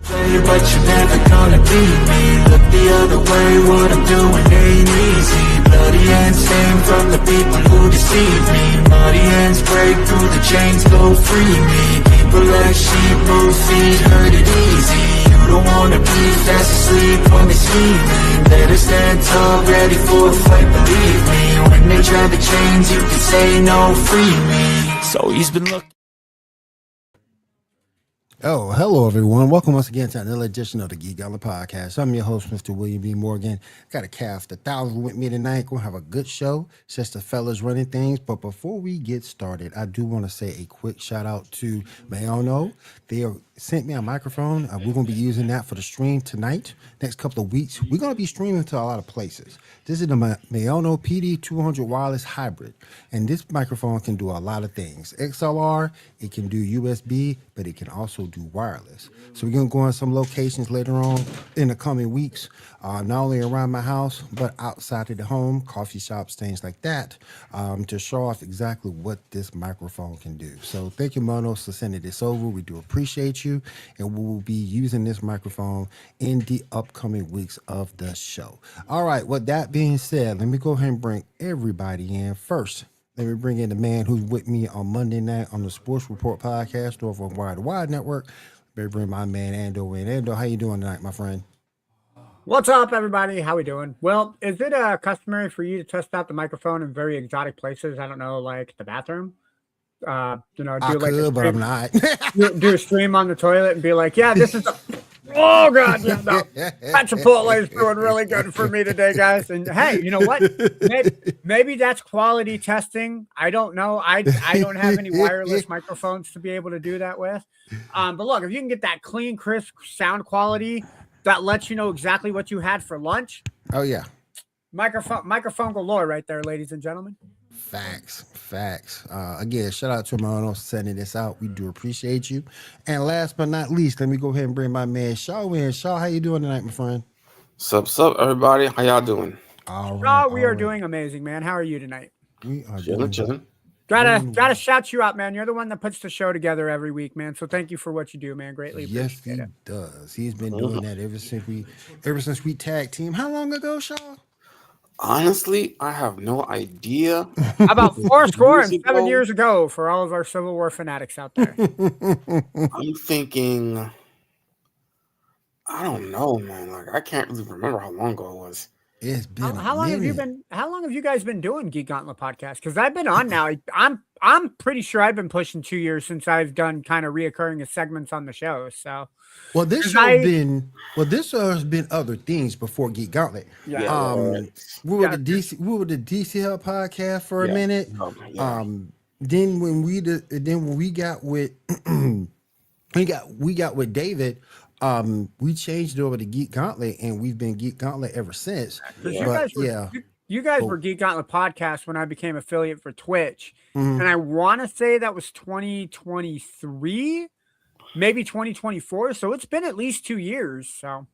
But you're never gonna beat me. Look the other way, what I'm doing ain't easy. Bloody hands stem from the people who deceive me. Muddy hands break through the chains, go free me. People like sheep move feet, hurt it easy. You don't wanna be fast asleep when they see me. Better stand tall, ready for a fight, believe me. When they try the chains, you can say no, free me. So he's been looking. Oh, hello, everyone. Welcome once again to another edition of the Geek Gauntlet Podcast. I'm your host, Mr. William B. Morgan. Got a cast 1,000 with me tonight. We'll have a good show. It's just the fellas running things. But before we get started, I do want to say a quick shout out to Mayono. They sent me a microphone. We're going to be using that for the stream tonight. Next couple of weeks, we're going to be streaming to a lot of places. This is the Mayono PD200 wireless hybrid. And this microphone can do a lot of things. XLR, it can do USB, but it can also do wireless. So we're going to go on some locations later on in the coming weeks, not only around my house, but outside of the home, coffee shops, things like that, to show off exactly what this microphone can do. So thank you, Monos, for sending this over. We do appreciate you, and we will be using this microphone in the upcoming weeks of the show. All right, with that being said, let me go ahead and bring everybody in first. Let me bring in the man who's with me on Monday night on the Sports Report podcast over on Wire to Wide Network. Let me bring my man Ando in. Ando, how you doing tonight, my friend? What's up, everybody? How we doing? Well, is it customary for you to test out the microphone in very exotic places? I don't know, like the bathroom. Do I like could, but I'm not. do a stream on the toilet and be like, yeah, this is oh god, yeah, no. That Chipotle is doing really good for me today, guys. And hey, you know what? Maybe that's quality testing. I don't know. I don't have any wireless microphones to be able to do that with. But look, if you can get that clean, crisp sound quality that lets you know exactly what you had for lunch. Oh yeah. Microphone galore right there, ladies and gentlemen. Facts. Again, shout out to Mono sending this out. We do appreciate you. And last but not least, let me go ahead and bring my man Shaw in. Shaw, how you doing tonight, my friend? Sup, everybody? How y'all doing? All right. We are doing amazing, man. How are you tonight? We are chilling. Gotta shout you out, man. You're the one that puts the show together every week, man. So thank you for what you do, man. Greatly appreciate it. Yes, he does. He's been doing that ever since we tag team. How long ago, Shaw? Honestly, I have no idea. About 7 years ago for all of our Civil War fanatics out there. I'm thinking, I don't know, man. Like I can't really remember how long ago it was. It's been how long have you guys been doing Geek Gauntlet Podcast? Because I've been on now. I'm pretty sure I've been pushing 2 years since I've done kind of reoccurring segments on the show. So this has been other things before Geek Gauntlet. Yeah. We were the DC Hub podcast for a minute. Then when we got with we got with David, we changed it over to Geek Gauntlet, and we've been Geek Gauntlet ever since. You guys were Geek Gauntlet Podcast when I became affiliate for Twitch, and I want to say that was 2023, maybe 2024. So it's been at least 2 years. So,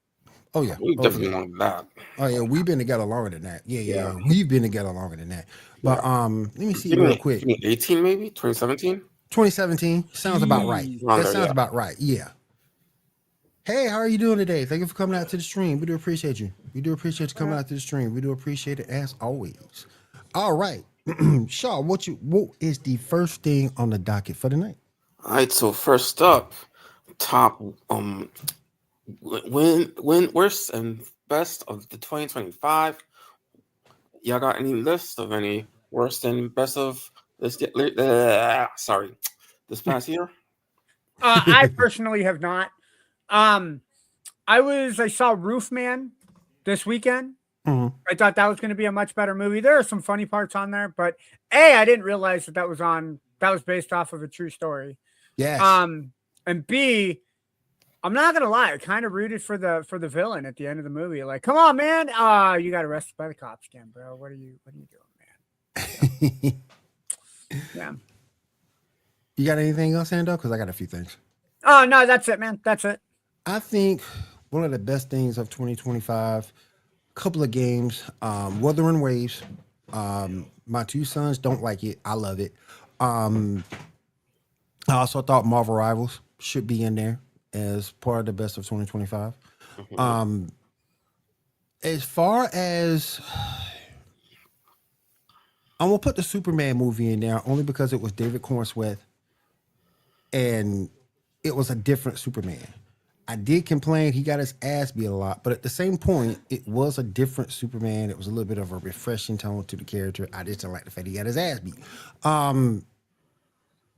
we definitely want that. Oh yeah, we've been together longer than that. Yeah, we've been together longer than that. But let me see real quick. 2018, maybe 2017. 2017 sounds about right. That sounds about right. Yeah. Hey, how are you doing today? Thank you for coming out to the stream. We do appreciate you. We do appreciate you coming out to the stream. We do appreciate it as always. All right. Shaw, what is the first thing on the docket for tonight? All right, so first up, top worst and best of the 2025. Y'all got any lists of any worst and best of this past year? I personally have not. I saw Roofman this weekend. Mm-hmm. I thought that was going to be a much better movie. There are some funny parts on there, but I didn't realize that was based off of a true story. Yes. And B, I'm not gonna lie, I kind of rooted for the villain at the end of the movie. Like, come on, man! You got arrested by the cops again, bro. What are you doing, man? Yeah. You got anything else, Ando? Because I got a few things. Oh no, that's it, man. That's it. I think one of the best things of 2025, a couple of games, Wuthering Waves. My two sons don't like it. I love it. I also thought Marvel Rivals should be in there. as part of the best of 2025. Mhm. As far as I'm gonna put the Superman movie in there only because it was David Cornsweth and it was a different Superman. I did complain he got his ass beat a lot, but at the same point, it was a different Superman. It was a little bit of a refreshing tone to the character. I just didn't like the fact he got his ass beat.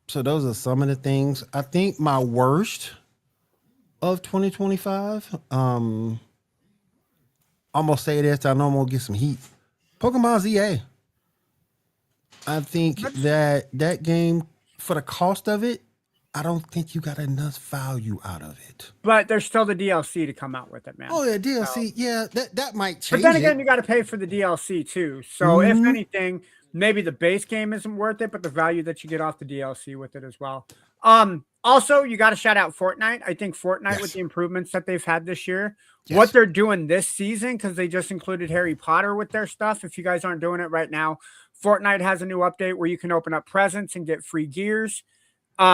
So those are some of the things. I think my worst of 2025. I'm gonna say this. I know I'm gonna get some heat. Pokemon ZA. I think that game, for the cost of it, I don't think you got enough value out of it. But there's still the DLC to come out with it, man. Oh yeah, So, DLC. Yeah, that might but change then again, it. you got to pay for the DLC too. So if anything, maybe the base game isn't worth it, but the value that you get off the DLC with it as well. Also, you got to shout out Fortnite. I think Fortnite with the improvements that they've had this year, what they're doing this season, because they just included Harry Potter with their stuff. If you guys aren't doing it right now, Fortnite has a new update where you can open up presents and get free gears. They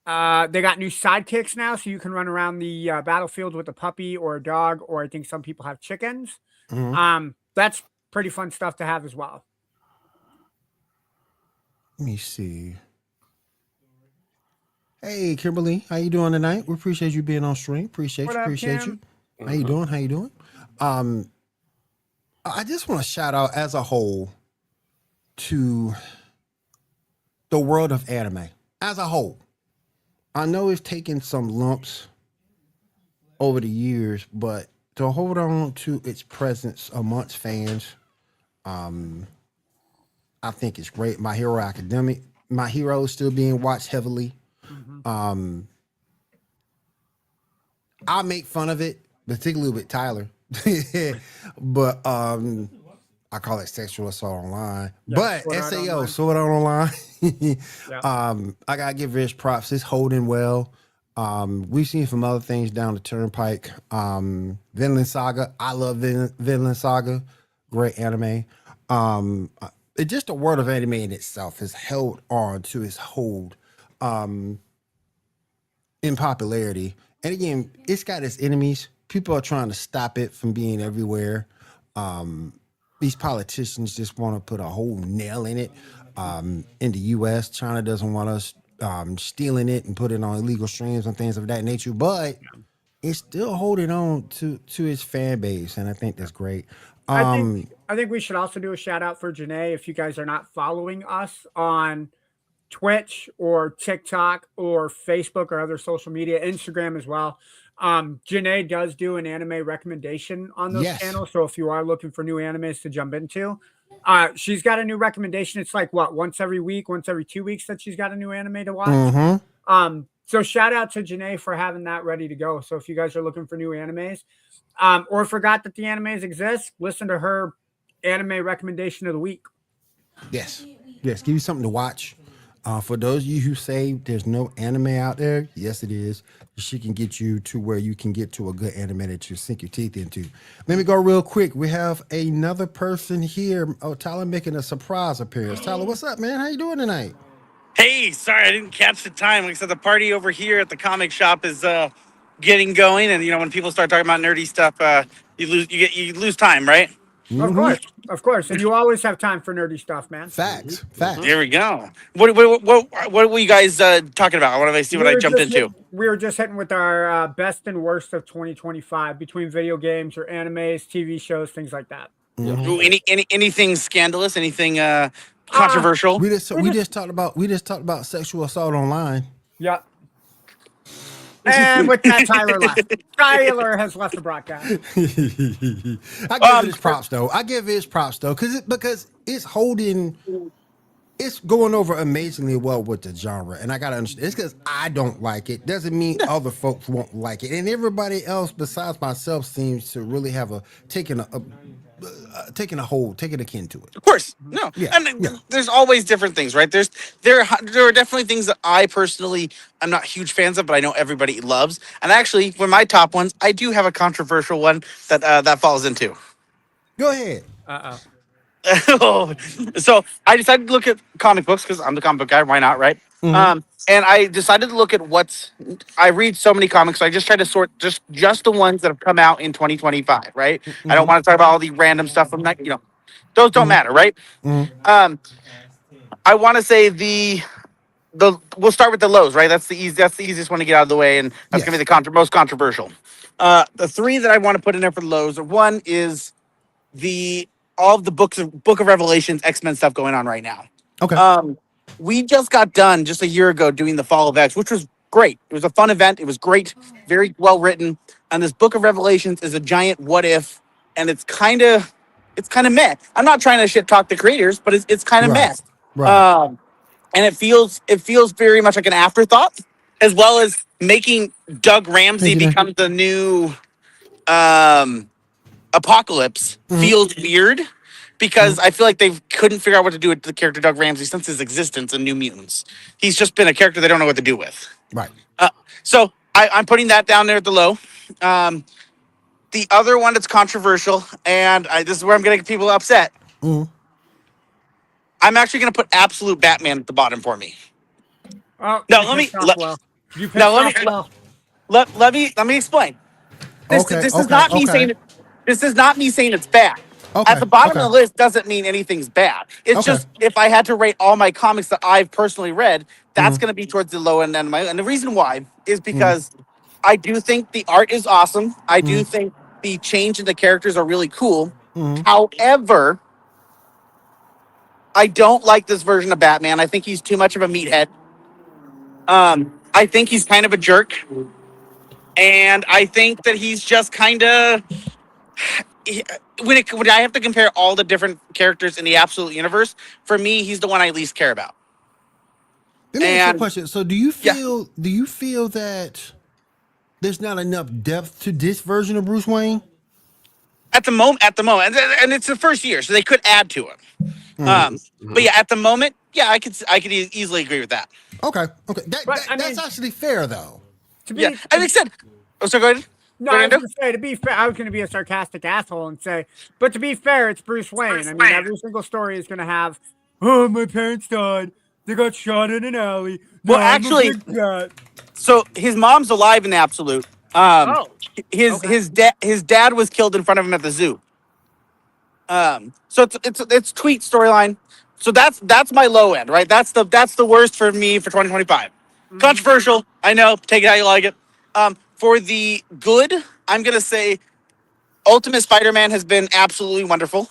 got new sidekicks now, so you can run around the battlefield with a puppy or a dog, or I think some people have chickens. That's pretty fun stuff to have as well. Let me see. Hey, Kimberly, how you doing tonight? We appreciate you being on stream. Appreciate What you. up, Appreciate Kim? you. How you doing? How you doing? I just want to shout out as a whole to the world of anime as a whole. I know it's taken some lumps over the years, but to hold on to its presence amongst fans, I think it's great. My Hero Academic, My Hero is still being watched heavily. I make fun of it, particularly with Tyler, but I call it sexual assault online. But Sword Art SAO, Online. Sword Art Online. I gotta give Rich props. It's holding well. We've seen some other things down the turnpike. Vinland Saga. I love Vinland Saga. Great anime. It just the world of anime in itself has held on to its hold in popularity. And again, it's got its enemies. People are trying to stop it from being everywhere. These politicians just want to put a whole nail in it. In the U.S., China doesn't want us stealing it and put it on illegal streams and things of that nature. But it's still holding on to its fan base, and I think that's great. I think we should also do a shout out for Janae. If you guys are not following us on Twitch or TikTok or Facebook or other social media, Instagram as well. Janae does do an anime recommendation on those channels. So if you are looking for new animes to jump into, she's got a new recommendation. It's like once every week, once every 2 weeks that she's got a new anime to watch. So shout out to Janae for having that ready to go. So if you guys are looking for new animes, or forgot that the animes exist, listen to her anime recommendation of the week. Yes, give you something to watch. For those of you who say there's no anime out there, yes, it is. She can get you to where you can get to a good anime that you sink your teeth into. Let me go real quick. We have another person here. Oh, Tyler making a surprise appearance. Tyler, what's up, man? How you doing tonight? Hey, sorry, I didn't catch the time. Like I said, the party over here at the comic shop is getting going, and when people start talking about nerdy stuff, you lose time, right? Of course, and you always have time for nerdy stuff, man. Facts. There we go. What were you guys talking about? I want to see what I jumped into. We were just hitting with our best and worst of 2025 between video games or animes, TV shows, things like that. Ooh, anything scandalous? Anything controversial? We just talked about sexual assault online. Yeah. And with that, Tyler left. Tyler has left the broadcast. I give it his props though. Because it's holding. It's going over amazingly well with the genre, and I gotta understand. It's because I don't like it. Doesn't mean other folks won't like it, and everybody else besides myself seems to really have taken a kin to it. Of course, no. There's always different things, right? There are definitely things that I personally am not huge fans of, but I know everybody loves. And actually, for my top ones, I do have a controversial one that falls into. Go ahead. So I decided to look at comic books because I'm the comic book guy. Why not, right? And I decided to look at I read so many comics, so I just try to sort just the ones that have come out in 2025, right? I don't want to talk about all the random stuff from that, those don't matter, right? Um, I want to say the we'll start with the lows, right? That's the easiest one to get out of the way, and that's gonna be the most controversial. The three that I want to put in there for the lows are one is all of the Book of Revelations X-Men stuff going on right now. Okay. We just got done just a year ago doing the Fall of X, which was great. It was a fun event. It was great, very well written. And this Book of Revelations is a giant what if, and it's kind of meh. I'm not trying to shit talk the creators, but it's kind of meh. Right. And it feels very much like an afterthought, as well as making Doug Ramsey become the new Apocalypse feels weird, because I feel like they couldn't figure out what to do with the character Doug Ramsey since his existence in New Mutants. He's just been a character they don't know what to do with. Right. So I'm putting that down there at the low. The other one that's controversial, and this is where I'm going to get people upset. I'm actually going to put Absolute Batman at the bottom for me. Oh, no, let me explain. This is not me saying it. This is not me saying it's bad. At the bottom of the list doesn't mean anything's bad. It's just, if I had to rate all my comics that I've personally read, that's going to be towards the low end. And the reason why is because I do think the art is awesome. I do think the change in the characters are really cool. However, I don't like this version of Batman. I think he's too much of a meathead. I think he's kind of a jerk. And I think that he's just kind of... When I have to compare all the different characters in the Absolute Universe, for me, he's the one I least care about. Let me ask you a question. So do you feel that there's not enough depth to this version of Bruce Wayne? At the moment, and it's the first year, so they could add to it. But yeah, at the moment, I could easily agree with that. Okay. That's actually fair, though. As I said, so go ahead. No, I was going to say, to be fair, I was going to be a sarcastic asshole and say, but to be fair, it's Bruce Wayne. I mean, every single story is going to have, oh, my parents died. They got shot in an alley. Well, actually, so his mom's alive in the Absolute. His dad was killed in front of him at the zoo. So it's tweet storyline. So that's my low end, right? That's the worst for me for 2025. Controversial, I know. Take it how you like it. For the good, I'm gonna say Ultimate Spider-Man has been absolutely wonderful.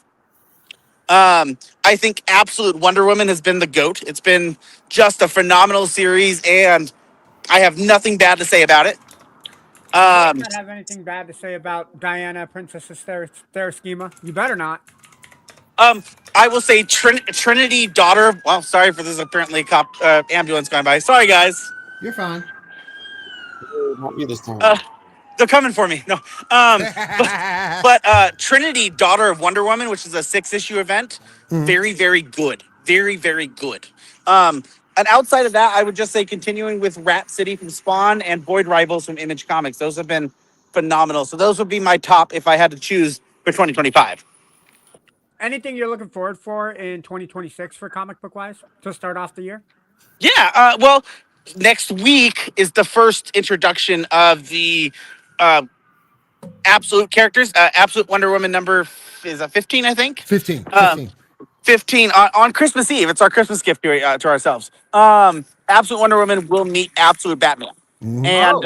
I think Absolute Wonder Woman has been the GOAT. It's been just a phenomenal series, and I have nothing bad to say about it. I don't have anything bad to say about Diana, Princess Schema. You better not. I will say Trinity, daughter. Well, sorry for this. Apparently, ambulance going by. Sorry, guys. You're fine. Not you this time. They're coming for me. No. But Trinity, daughter of Wonder Woman, which is a 6-issue event, very, very good. Very, very good. And outside of that, I would just say continuing with Rat City from Spawn and Void Rivals from Image Comics. Those have been phenomenal. So those would be my top if I had to choose for 2025. Anything you're looking forward for in 2026 for comic book wise to start off the year? Yeah. Well, next week is the first introduction of the Absolute characters. Absolute Wonder Woman number is 15, I think. 15. 15 on Christmas Eve. It's our Christmas gift to ourselves. Absolute Wonder Woman will meet Absolute Batman. And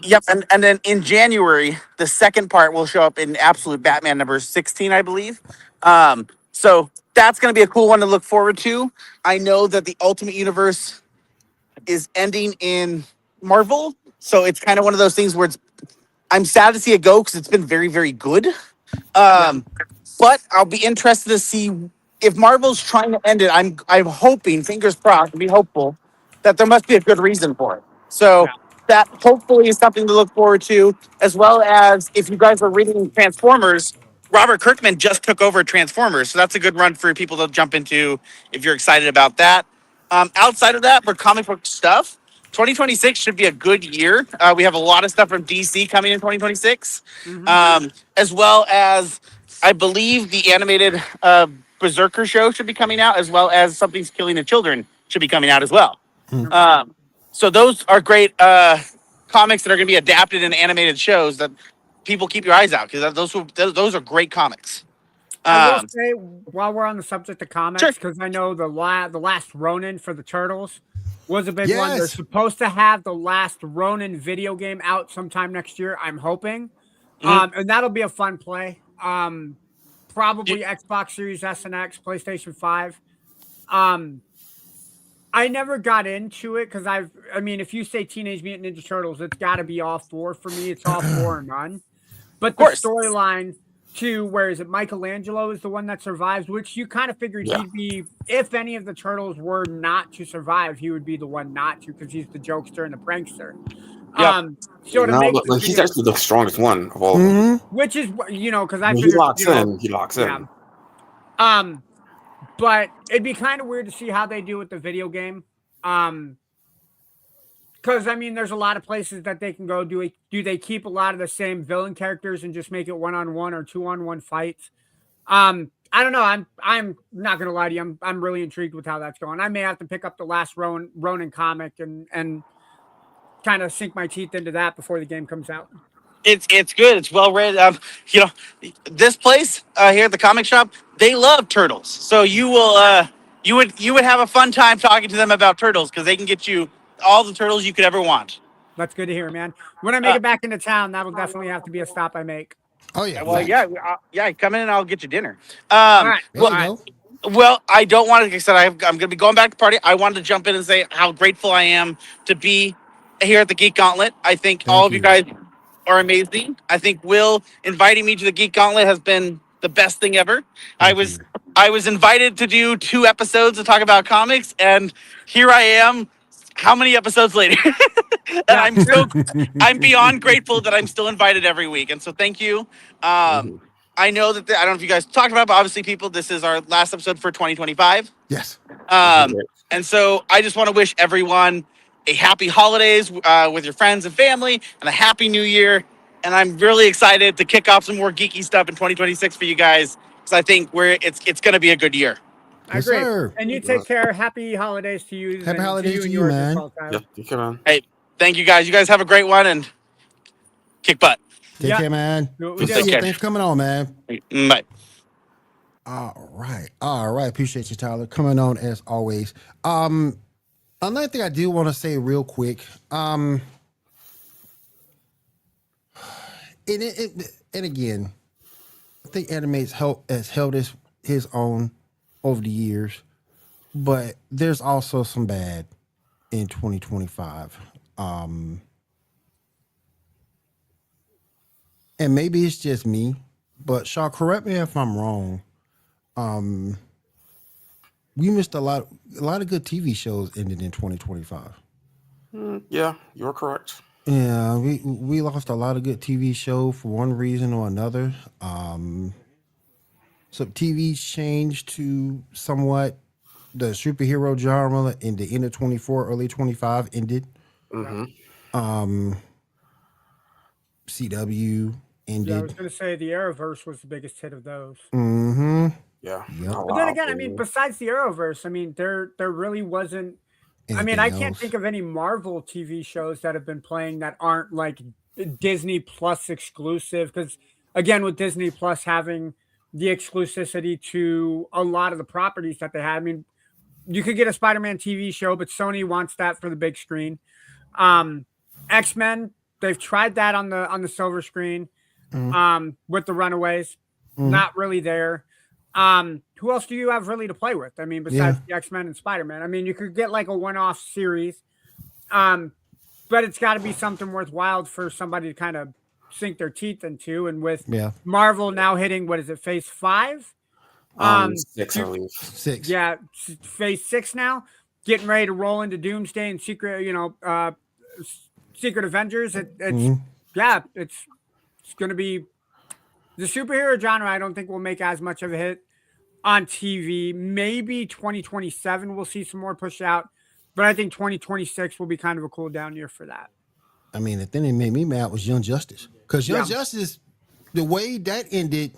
yep, and then in January, the second part will show up in Absolute Batman number 16, I believe. So that's going to be a cool one to look forward to. I know that the Ultimate Universe is ending in Marvel, so it's kind of one of those things where I'm sad to see it go because it's been very, very good. But I'll be interested to see if Marvel's trying to end it. I'm hoping, fingers crossed, be hopeful that there must be a good reason for it. So that hopefully is something to look forward to, as well as if you guys are reading Transformers, Robert Kirkman just took over Transformers, so that's a good run for people to jump into if you're excited about that. Outside of that, for comic book stuff, 2026 should be a good year. We have a lot of stuff from DC coming in 2026, as well as I believe the animated Berserker show should be coming out, as well as Something's Killing the Children should be coming out as well. So those are great comics that are going to be adapted in animated shows that people keep your eyes out, because those are great comics. I will say, while we're on the subject of comics, Sure. because I know the last Ronin for the Turtles was a big one. They're Yes. supposed to have the last Ronin video game out sometime next year, I'm hoping. And that'll be a fun play. Probably Xbox Series S and X, PlayStation 5. I never got into it because I mean, if you say Teenage Mutant Ninja Turtles, it's got to be all 4 for me. It's all 4 or none. But the storyline to where is it Michelangelo is the one that survives, which you kind of figured he'd be, if any of the turtles were not to survive, he would be the one not to, because he's the jokester and the prankster. So to make he's actually the strongest one of all of them. which is, because I When figured, he locks in. But it'd be kind of weird to see how they do with the video game. Because, I mean, there's a lot of places that they can go. Do they keep a lot of the same villain characters and just make it 1-on-1 or 2-on-1 fights? I don't know. I'm not going to lie to you. I'm really intrigued with how that's going. I may have to pick up the last Ronin comic and kind of sink my teeth into that before the game comes out. It's good. It's well read. This place here at the comic shop, they love turtles. So you will you would have a fun time talking to them about turtles, because they can get you all the turtles you could ever want. That's good to hear, man. When I make it back into town, that'll definitely have to be a stop I make. Oh yeah. Well, yeah. Come in and I'll get you dinner. All right. Well, I don't want to. Like I said, I'm going to be going back to the party. I wanted to jump in and say how grateful I am to be here at the Geek Gauntlet. I think all of you guys are amazing. I think Will inviting me to the Geek Gauntlet has been the best thing ever. I was invited to do 2 episodes to talk about comics, and here I am. How many episodes later? And I'm beyond grateful that I'm still invited every week. And so thank you. I know that I don't know if you guys talked about it, but obviously, people, this is our last episode for 2025. Yes. And so I just want to wish everyone a happy holidays with your friends and family, and a happy new year. And I'm really excited to kick off some more geeky stuff in 2026 for you guys, because I think it's going to be a good year. I agree. Sir. And you take care. Happy holidays to you. Happy holidays to you, man. You can, man. Hey, thank you guys. You guys have a great one, and kick butt. Take care, man. Thanks for coming on, man. Bye. All right. Appreciate you, Tyler, coming on as always. Another thing I do want to say real quick. And again, I think Animate's has held his own over the years, but there's also some bad in 2025. And maybe it's just me, but Shaw, correct me if I'm wrong. We missed a lot of good TV shows ended in 2025. Yeah, you're correct. Yeah, we lost a lot of good TV shows for one reason or another. So TV's changed to somewhat the superhero genre in the end of 24, early 25 ended. CW ended. Yeah, I was going to say the Arrowverse was the biggest hit of those. Mm-hmm. Yeah. Yep. But then again, I mean, besides the Arrowverse, I mean, there really wasn't. Anything I can't else? think of any Marvel TV shows that have been playing that aren't like Disney Plus exclusive. Because again, with Disney Plus having the exclusivity to a lot of the properties that they had, I mean, you could get a Spider-Man TV show, but Sony wants that for the big screen. X-Men, they've tried that on the silver screen with the Runaways. Not really there. Who else do you have really to play with? I mean, besides the X-Men and Spider-Man. I mean, you could get like a one-off series, but it's got to be something worthwhile for somebody to kind of sink their teeth into. And with Marvel now hitting, what is it, phase 5? 6, I believe. 6. Yeah, phase 6 now. Getting ready to roll into Doomsday and Secret Avengers. It's going to be the superhero genre. I don't think will make as much of a hit on TV. Maybe 2027 we'll see some more push out, but I think 2026 will be kind of a cool down year for that. I mean, the thing that made me mad was Young Justice, because Young Justice, the way that ended,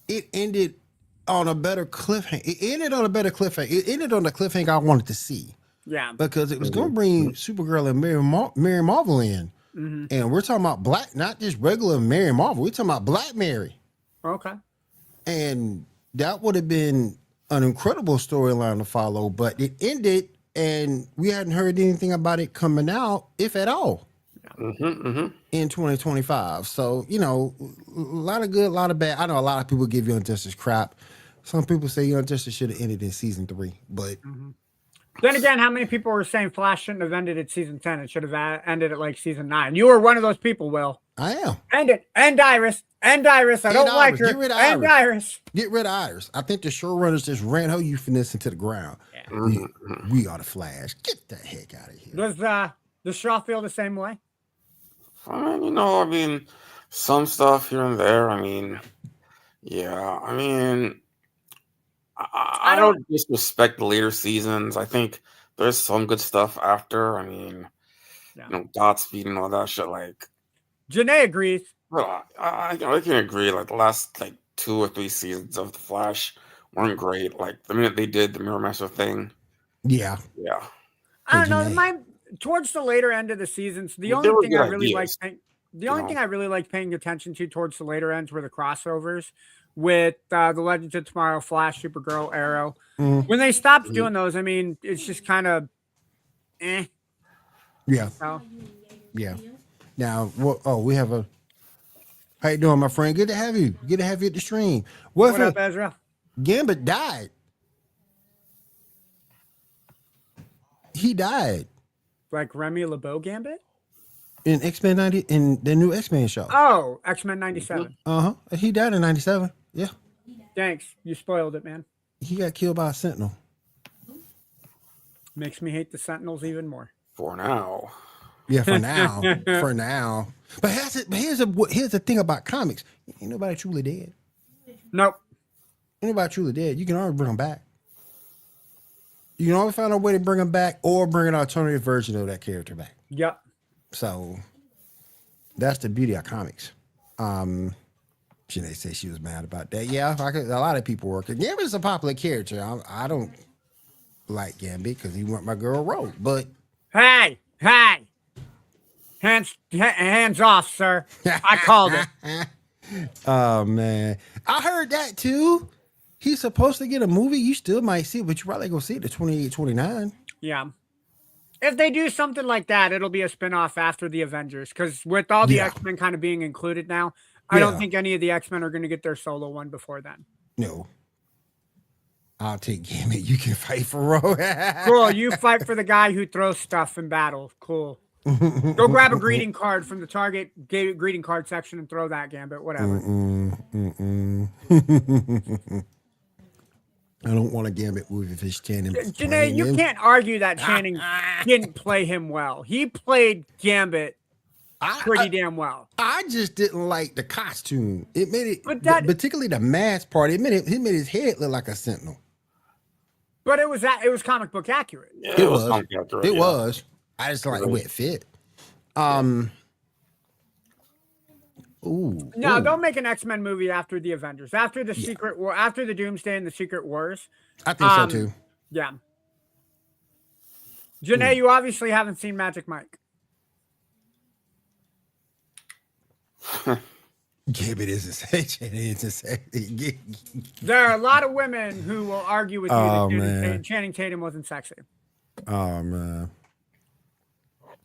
it ended on a better cliffhanger. It ended on a better cliffhanger. It ended on the cliffhanger I wanted to see. Yeah. Because it was going to bring Supergirl and Mary Marvel in. Mm-hmm. And we're talking about black, not just regular Mary Marvel. We're talking about Black Mary. Okay. And that would have been an incredible storyline to follow, but it ended and we hadn't heard anything about it coming out, if at all, in 2025. So, you know, a lot of good, a lot of bad. I know a lot of people give Young Justice crap. Some people say Young Justice should have ended in season 3, but... Then again, how many people were saying Flash shouldn't have ended at season 10? It should have ended at like season 9. You were one of those people, Will. I am. End it. End Iris. End Iris. I don't like her. Get rid of End Iris. Get rid of Iris. I think the showrunners just ran her euphemism into the ground. Yeah. We are the Flash. Get the heck out of here. Does Shaw feel the same way? I mean, you know, I mean, some stuff here and there. I mean, yeah. I mean, I don't disrespect the later seasons. I think there's some good stuff after. I mean, you know, Godspeed and all that shit. Like, Janae agrees. Well, I can agree. Like the last 2 or 3 seasons of The Flash weren't great. Like the minute they did the Mirror Master thing. Yeah. I don't know. Towards the later end of the seasons, the only thing I really liked paying attention to towards the later ends were the crossovers with the Legends of Tomorrow, Flash, Supergirl, Arrow. When they stopped doing those, I mean, it's just kind of eh. Yeah. So. Yeah. Now, we have a... How you doing, my friend? Good to have you. Good to have you at the stream. What up, Ezra? Gambit died. He died. Like Remy LeBeau Gambit? In X-Men 90, in the new X-Men show. Oh, X-Men 97. He died in 97. Yeah. Thanks. You spoiled it, man. He got killed by a Sentinel. Makes me hate the Sentinels even more. For now. Yeah, for now. For now. But here's the thing about comics. Ain't nobody truly dead. Nope. Ain't nobody truly dead. You can always bring them back. You can always find a way to bring them back or bring an alternative version of that character back. Yep. So that's the beauty of comics. Janae said she was mad about that. Yeah, a lot of people were. Gambit's a popular character. I don't like Gambit because he went my girl Rogue. But hey, hands off, sir. I called it. Oh man, I heard that too. He's supposed to get a movie. You still might see it, but you probably gonna see it at 28, 29. Yeah. If they do something like that, it'll be a spinoff after the Avengers. Because with all the X-Men kind of being included now, I don't think any of the X-Men are going to get their solo one before then. No. I'll take Gambit. You can fight for Rogue. Cool. You fight for the guy who throws stuff in battle. Cool. Go grab a greeting card from the Target greeting card section and throw that, Gambit. Whatever. I don't want a Gambit movie if it's Channing. Janae, you can't argue that Channing didn't play him well. He played Gambit pretty damn well. I just didn't like the costume. It made it, particularly the mask part. It made his head look like a Sentinel. But it was comic book accurate. Yeah, it was comic accurate. It was. I just like the way it fit. No, don't make an X-Men movie after the Avengers, after the Secret War, after the Doomsday and the Secret Wars. I think so too. Yeah. Janae, you obviously haven't seen Magic Mike. Gambit isn't. There are a lot of women who will argue with you that Channing Tatum wasn't sexy. Oh man.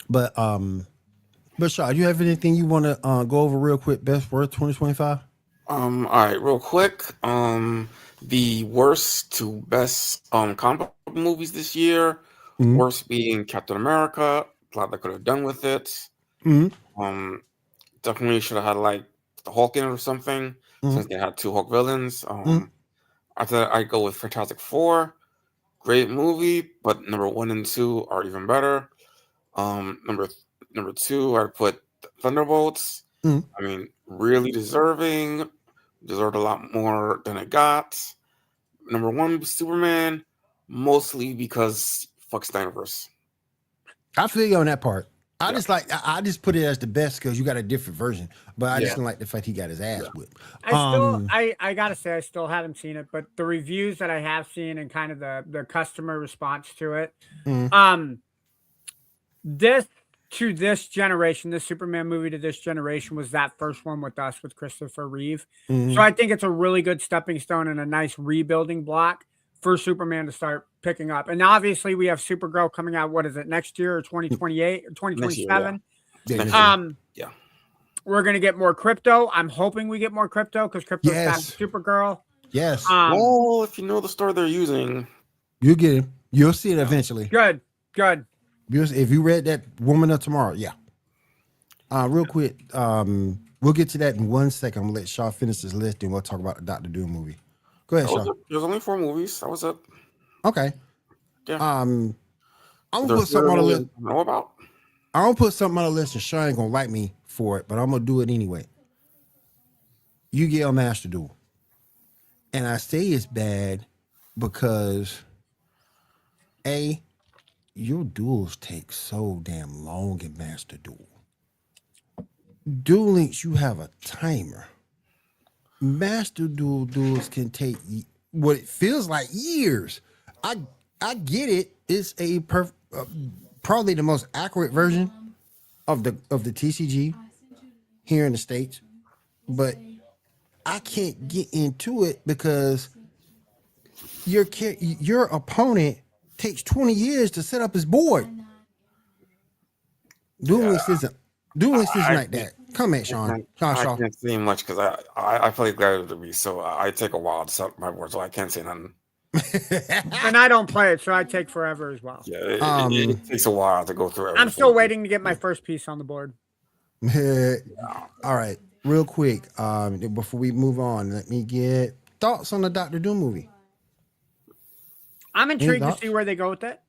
But Shaw, you have anything you want to go over real quick? Best worth 2025. All right, real quick. The worst to best comic book movies this year. Worst being Captain America. Glad they could have done with it. Definitely should have had like the Hulk in it or something, since they had 2 Hulk villains. After that, I go with Fantastic Four. Great movie, but number 1 and 2 are even better. Number 2, I'd put Thunderbolts. I mean, really deserved a lot more than it got. Number 1, Superman, mostly because fuck Snyderverse. I feel you on that part. I just put it as the best because you got a different version, but I just didn't like the fact he got his ass whipped. I gotta say I still haven't seen it, but the reviews that I have seen and kind of the customer response to it, this generation, this Superman movie to this generation was that first one with us with Christopher Reeve. So I think it's a really good stepping stone and a nice rebuilding block for Superman to start picking up. And obviously we have Supergirl coming out, what is it, next year or 2028 or 2027? Yeah. We're gonna get more Crypto. I'm hoping we get more Crypto because Crypto's back to Supergirl. Yes. Well, if you know the story they're using, you get it. You'll see it eventually. Good. If you read that Woman of Tomorrow, real quick, we'll get to that in 1 second. I'm gonna let Shaw finish his list, and we'll talk about the Dr. Doom movie. Go ahead, Shaw. There's only 4 movies. That was it. Okay. Yeah. I'm gonna put something on the list. Know about? I'm gonna put something on the list, and Shaw ain't gonna like me for it, but I'm gonna do it anyway. Yu-Gi-Oh! Master Duel, and I say it's bad because your duels take so damn long in Master Duel. Duel Links, you have a timer. Master duels can take what it feels like years. I get it. It's a probably the most accurate version of the TCG here in the States, but I can't get into it because your opponent takes 20 years to set up his board. Duel Links isn't like that. Come at Sean. I can't say much because I play Gladiator to be, so I take a while to set up my board, so I can't say nothing. And I don't play it, so I take forever as well. Yeah, it takes a while to go through everything. I'm still waiting to get my first piece on the board. All right, real quick, before we move on, let me get thoughts on the Dr. Doom movie. I'm intrigued to see where they go with it.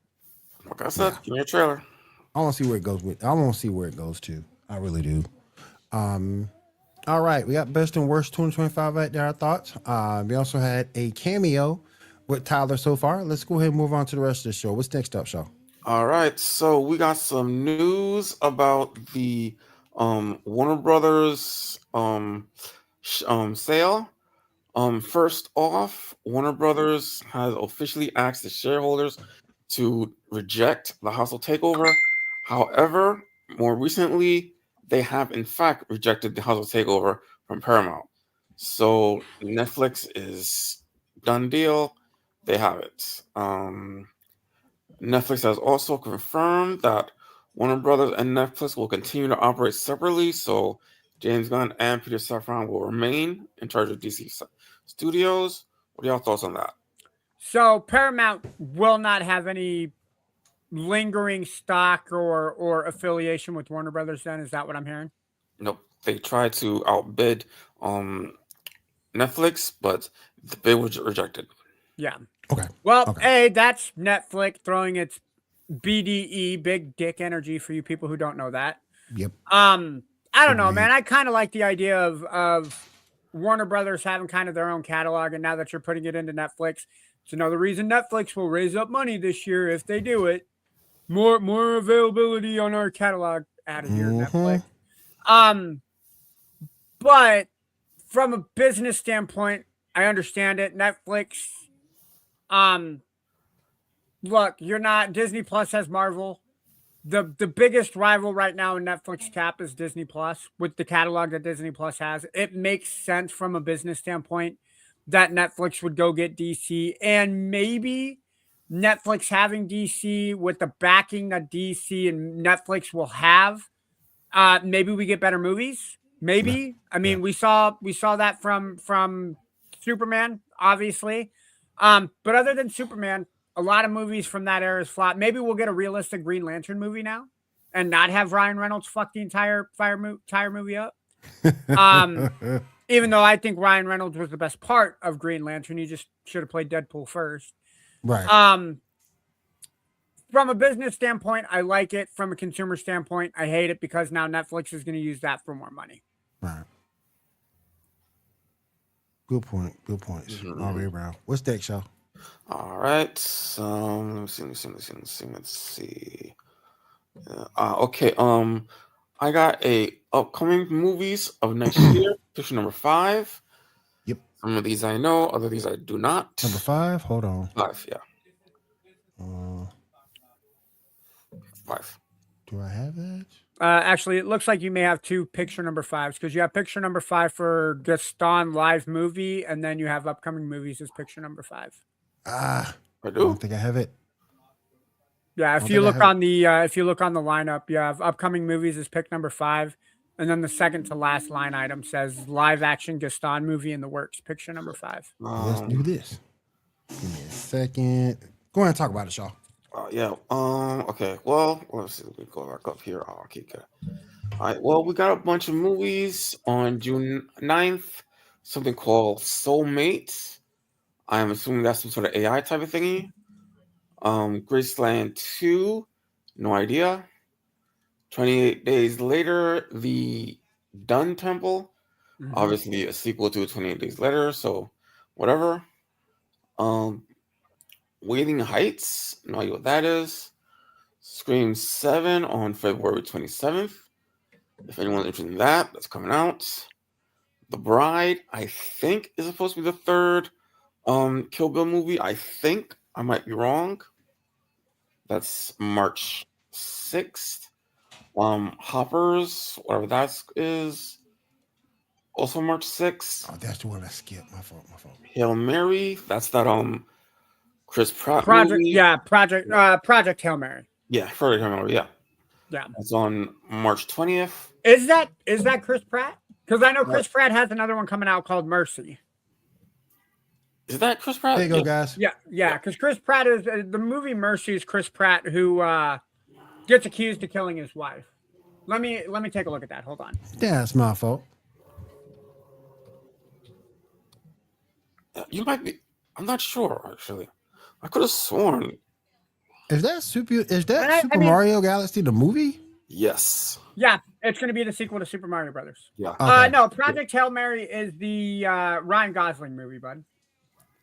Like I said, give me a trailer. I want to see where it goes I want to see where it goes to. I really do. All right, we got best and worst 2025 right there. Our thoughts. We also had a cameo with Tyler so far. Let's go ahead and move on to the rest of the show. What's next up, Shaw? All right, so we got some news about the Warner Brothers sale. First off, Warner Brothers has officially asked the shareholders to reject the hostile takeover. However, more recently, they have in fact rejected the hostile takeover from Paramount. So Netflix is done deal. They have it. Netflix has also confirmed that Warner Brothers and Netflix will continue to operate separately. So James Gunn and Peter Safran will remain in charge of DC Studios. What are y'all thoughts on that? So Paramount will not have any lingering stock or affiliation with Warner Brothers then? Is that what I'm hearing? Nope. They tried to outbid Netflix, but the bid was rejected. Yeah. Okay. Well, that's Netflix throwing its BDE, big dick energy, for you people who don't know that. Yep. I don't know, man. I kind of like the idea of Warner Brothers having kind of their own catalog, and now that you're putting it into Netflix, it's another reason Netflix will raise up money this year if they do it. More availability on our catalog out of here, Netflix. But from a business standpoint, I understand it. Netflix, look, you're not Disney Plus has Marvel. The biggest rival right now in Netflix cap is Disney Plus with the catalog that Disney Plus has. It makes sense from a business standpoint that Netflix would go get DC, and maybe Netflix having DC with the backing that DC and Netflix will have, maybe we get better movies. Maybe. Yeah. I mean, we saw that from Superman, obviously. But other than Superman, a lot of movies from that era is flop. Maybe we'll get a realistic Green Lantern movie now and not have Ryan Reynolds fuck the entire movie up. Even though I think Ryan Reynolds was the best part of Green Lantern, he just should have played Deadpool first. Right. From a business standpoint, I like it. From a consumer standpoint, I hate it because now Netflix is going to use that for more money. Right. Good point. Good points. Mm-hmm. All right, Brown. What's next, Shaw? All right. Let's see. Okay. I got a upcoming movies of next year. Picture number 5. Yep. Some of these I know, other these I do not. Number 5. Hold on. 5, yeah. Uh, 5. do I have that? Actually, it looks like you may have 2 picture number 5s because you have picture number 5 for Gaston live movie, and then you have upcoming movies as picture number 5. I I don't do. think I have it. Yeah, if you look on the lineup, you have upcoming movies as pick number 5, and then the second to last line item says live action Gaston movie in the works, picture number 5. Let's do this. Give me a second. Go ahead and talk about it, Shaw. Yeah. Okay. Well, let's see. Let me go back up here. Oh, okay. Good. All right. Well, we got a bunch of movies on June 9th. Something called Soulmates. I'm assuming that's some sort of AI type of thingy. Graceland 2. No idea. 28 Days Later, The Dun Temple. Obviously a sequel to 28 Days Later, so whatever. Waiting Heights, no idea what that is. Scream 7 on February 27th. If anyone's interested in that, that's coming out. The Bride, I think, is supposed to be the third Kill Bill movie. I think. I might be wrong. That's March 6th. Hoppers, whatever that is, also March 6th. Oh, that's the one I skipped. My fault. Hail Mary, that's that Chris Pratt Project, movie. yeah, Project Hail Mary. Yeah, Project Hail Mary, yeah. Yeah. That's on March 20th. Is that Chris Pratt? Because I know Chris Pratt has another one coming out called Mercy. Is that Chris Pratt? There you go, guys. Yeah, because Chris Pratt is the movie Mercy is Chris Pratt who gets accused of killing his wife. Let me take a look at that. Hold on. Yeah, it's my fault. You might be. I'm not sure, actually. I could have sworn. Is that Super Mario Galaxy the movie? Yes. Yeah, it's going to be the sequel to Super Mario Brothers. Yeah. Okay. No, Project Hail Mary is the Ryan Gosling movie, bud.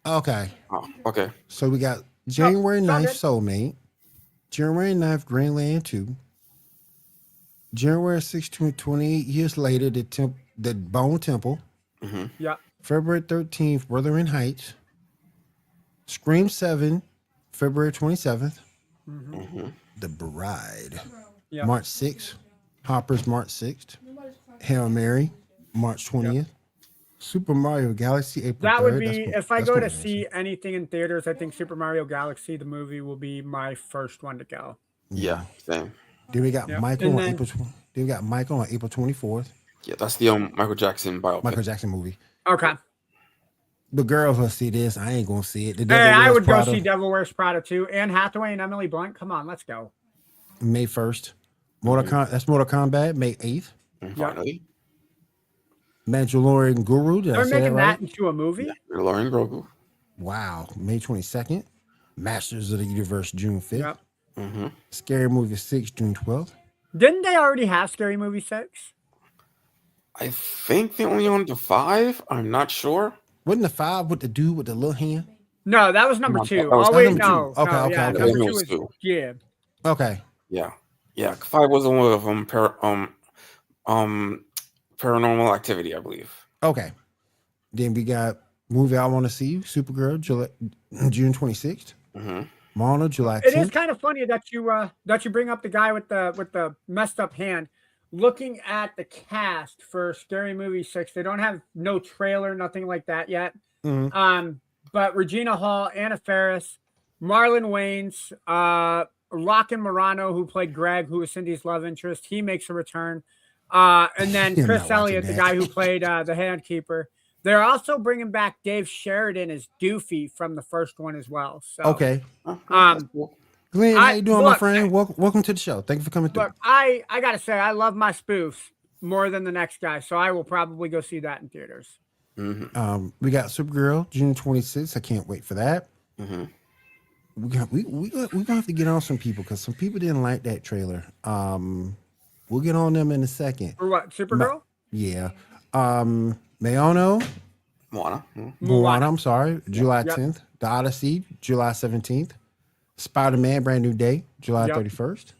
Okay. Oh, okay. So we got January it's all 9th, good. Soulmate. January 9th, Greenland 2. January 16th, 28 years later, the Bone Temple. Mm-hmm. Yeah. February 13th, Wuthering Heights. Scream 7, February 27th. Mm-hmm. The Bride, Yep. March 6th. Hoppers, March 6th. Hail Mary, March 20th. Super Mario Galaxy, April 3rd. That would be, That's if I that's go gonna to be see anything in theaters, I think Super Mario Galaxy, the movie, will be my first one to go. Yeah, same. Then we got Yep. Michael And on then- April. Then we got Michael on April 24th. Yeah, that's the Michael Jackson biopic. Michael Jackson movie. Okay. The girls will see this. I ain't gonna see it. The Hey, Devil I Wears would Prada, go see Devil Wears Prada too. Anne Hathaway and Emily Blunt. Come on, let's go. May 1st. That's Mortal Kombat, May 8th. And finally, Mandalorian Guru. Did I They're say that making right? that into a movie? Lauren Grogu. Wow. May 22nd. Masters of the Universe, June 5th. Yep. Mm-hmm. Scary Movie 6, June 12th. Didn't they already have Scary Movie 6? I think they only owned the 5. I'm not sure. Wasn't the 5 with the dude with the little hand? No, that was number No, 2. that was Oh, wait, number no. two. Okay, no, okay, yeah, okay. Number That 2 was is two. yeah. Okay. Yeah. 5 was the one with Paranormal Activity, I believe. Okay. Then we got movie I Want to See You, Supergirl, June 26th. Mm-hmm. Moana, July 10th. It is kind of funny that you bring up the guy with the messed up hand. Looking at the cast for Scary Movie 6, they don't have no trailer, nothing like that yet. Mhm. But Regina Hall, Anna Faris, Marlon Wayans, Locke Morano, who played Greg, who was Cindy's love interest, he makes a return. And then I'm Chris not watching Elliott, the that. guy who played the handkeeper. They're also bringing back Dave Sheridan as Doofy from the first one as well. So Okay. Um, Glenn, how you doing, my look, friend? Welcome to the show. Thank you for coming through. Look, I gotta say, I love my spoofs more than the next guy, so I will probably go see that in theaters. Mm-hmm. We got Supergirl, June 26th. I can't wait for that. Mm-hmm. We're gonna have to get on some people because some people didn't like that trailer. We'll get on them in a second. For what? Supergirl? Yeah. Mayano, Moana. Moana, I'm sorry, July Yep. 10th. The Odyssey, July 17th. Spider-Man, Brand New Day, July Yep. 31st.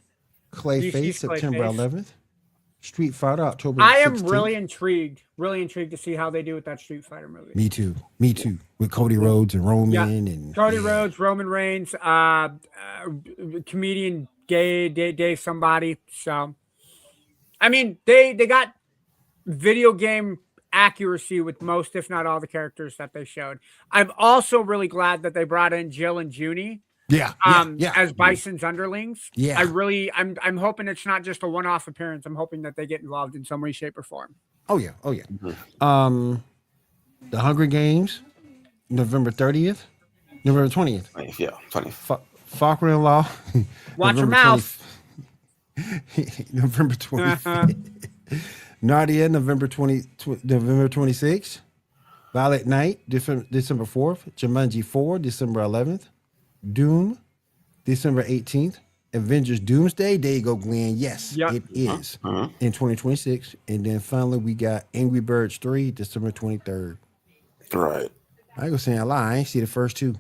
Clayface, DC's September Clayface. 11th. Street Fighter, October 16th. I am really intrigued to see how they do with that Street Fighter movie. Me too. With Cody Rhodes and Roman and Cody Rhodes, Roman Reigns, comedian Dave somebody. So, I mean, they got video game accuracy with most, if not all, the characters that they showed. I'm also really glad that they brought in Jill and Junie. As Bison's underlings. Yeah. I'm hoping it's not just a one-off appearance. I'm hoping that they get involved in some way, shape, or form. Oh yeah. The Hunger Games, November 30th. November 20th. Yeah, 20th. Father-in-law. Watch your mouth. November 25th. Nadia, November 26th. Violet Night, December 4th. Jumanji 4, December 11th. Doom, December 18th. Avengers Doomsday. There you go, Glenn. Yes, it is in 2026. And then finally, we got Angry Birds 3, December 23rd. Right. I ain't gonna say a lie. I ain't see the first two.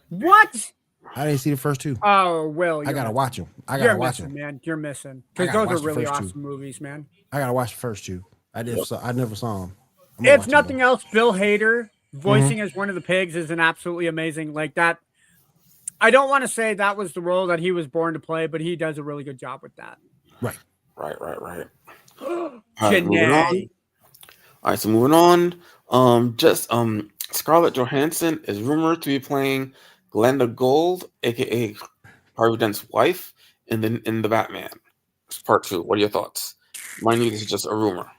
What? I didn't see the first two. Oh, Will. I gotta watch them. You're missing, man. You're missing. Because those are really awesome movies, man. I gotta watch the first two. I never saw them. If nothing else, Bill Hader voicing as one of the pigs is an absolutely amazing like that. I don't want to say that was the role that he was born to play, but he does a really good job with that. Right. Janae. All right, so moving on. Scarlett Johansson is rumored to be playing Glenda Gold, aka Harvey Dent's wife, in the Batman Part 2. What are your thoughts? Mind you, this is just a rumor.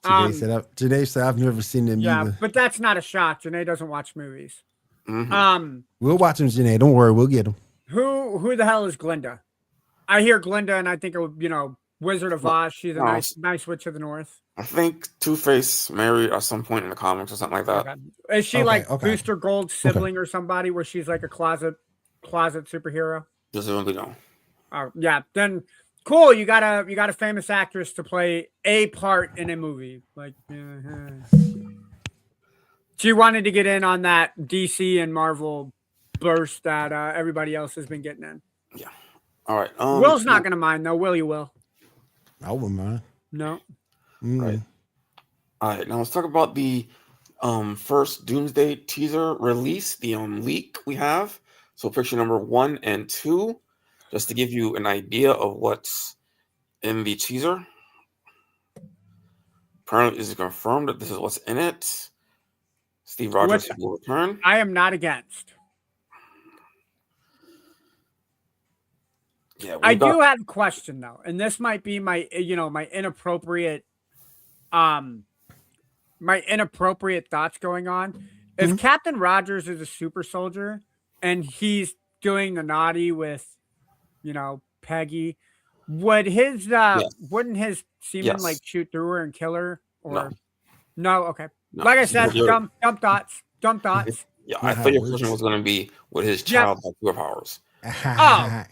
Janae said I've never seen them either. Yeah, but that's not a shock. Janae doesn't watch movies. We'll watch them, Janae. Don't worry, we'll get them. Who the hell is Glinda? I hear Glinda, and I think of Wizard of Oz. She's a nice witch of the north. I think Two-Face married at some point in the comics or something like that. Okay. Is she Booster Gold's sibling or somebody where she's like a closet superhero? Presumably no. Oh yeah, then cool. You got a famous actress to play a part in a movie. Like she wanted to get in on that DC and Marvel burst that everybody else has been getting in. Yeah. All right. Will's not gonna mind though. Will you? Will? I wouldn't mind. No. Right. All right. Now let's talk about the first Doomsday teaser release, the leak we have. So picture number 1 and 2, just to give you an idea of what's in the teaser. Apparently, is it confirmed that this is what's in it? Steve Rogers will return. I am not against. Yeah, I do have a question though, and this might be my inappropriate thoughts going on. If Captain Rogers is a super soldier and he's doing the naughty with, Peggy, wouldn't his semen shoot through her and kill her? Or no? Okay. No. Like I said, dumb thoughts. Yeah, I thought your question was going to be with his child have superpowers. Oh.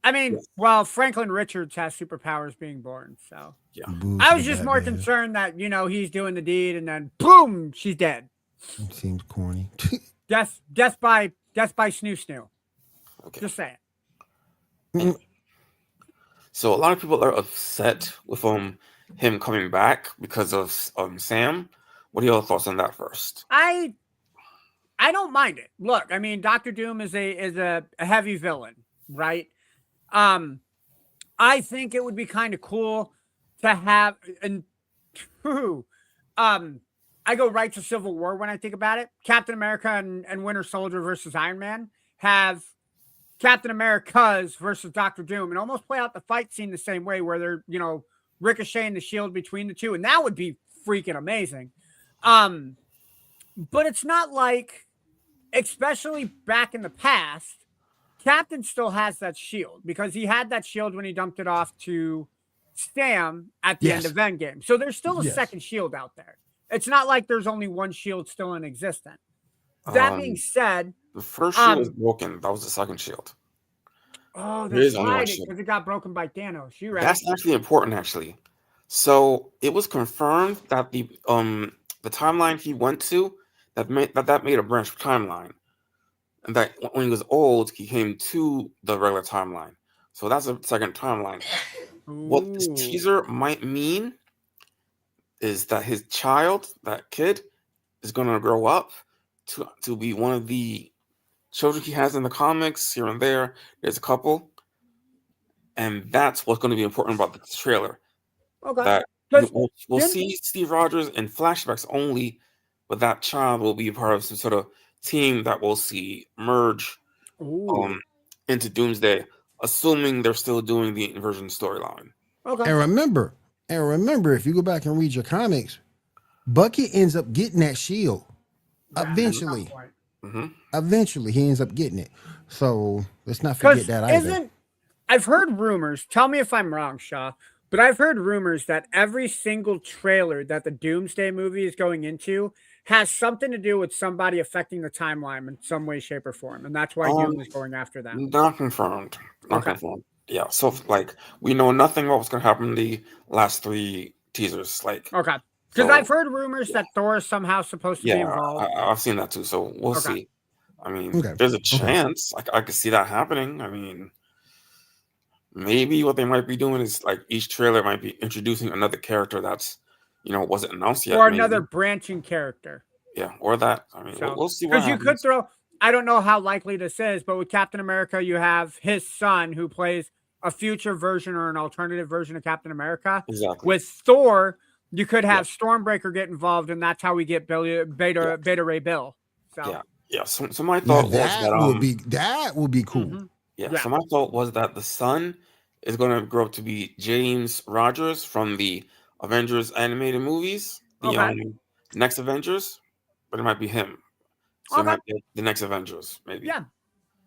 I mean, well, Franklin Richards has superpowers being born, so yeah. I was just more concerned that he's doing the deed and then boom, she's dead. It seems corny. Death by snoo snoo. Okay. Just saying. So a lot of people are upset with him coming back because of Sam. What are your thoughts on that first? I don't mind it. Look, I mean, Dr. Doom is a heavy villain, right? I think it would be kind of cool to have, and I go right to Civil War when I think about it. Captain America and Winter Soldier versus Iron Man have Captain America's versus Dr. Doom and almost play out the fight scene the same way where they're, ricocheting the shield between the two. And that would be freaking amazing. But it's not like, especially back in the past, Captain still has that shield because he had that shield when he dumped it off to Sam at the end of Endgame. So there's still a second shield out there. It's not like there's only one shield still in existence. That being said, the first shield was broken. That was the second shield. Oh, that's right, because it got broken by Thanos. You're right. That's actually important, actually. So it was confirmed that the timeline he went to that made a branch timeline. And that when he was old, he came to the regular timeline. So that's a second timeline. What this teaser might mean is that his child, that kid, is going to grow up to be one of the children he has in the comics here and there. There's a couple. And that's what's going to be important about the trailer. Okay. That we'll see Steve Rogers in flashbacks only, but that child will be part of some sort of team that we'll see merge into Doomsday, assuming they're still doing the inversion storyline. Okay. And remember, if you go back and read your comics, Bucky ends up getting that shield eventually. Eventually, he ends up getting it. So let's not forget that either. I've heard rumors. Tell me if I'm wrong, Shaw. But I've heard rumors that every single trailer that the Doomsday movie is going into has something to do with somebody affecting the timeline in some way, shape, or form, and that's why Doom is going after them. Not confirmed. Not confirmed. Yeah. So like we know nothing about what's going to happen in the last 3 teasers. Like because I've heard rumors that Thor is somehow supposed to be involved. I've seen that too. So we'll see. I mean, there's a chance. I could see that happening. I mean. Maybe what they might be doing is like each trailer might be introducing another character that's, wasn't announced yet. Or another branching character. Yeah, or that. I mean, we'll see what happens. Because you could throw, I don't know how likely this is, but with Captain America, you have his son who plays a future version or an alternative version of Captain America. Exactly. With Thor, you could have Stormbreaker get involved, and that's how we get Beta Ray Bill. So. Yeah. So my thought was that would be cool. Mm-hmm. Yeah. So my thought was that the son is going to grow up to be James Rogers from the Avengers animated movies, the next Avengers, but it might be him. So it might be the next Avengers, maybe. Yeah.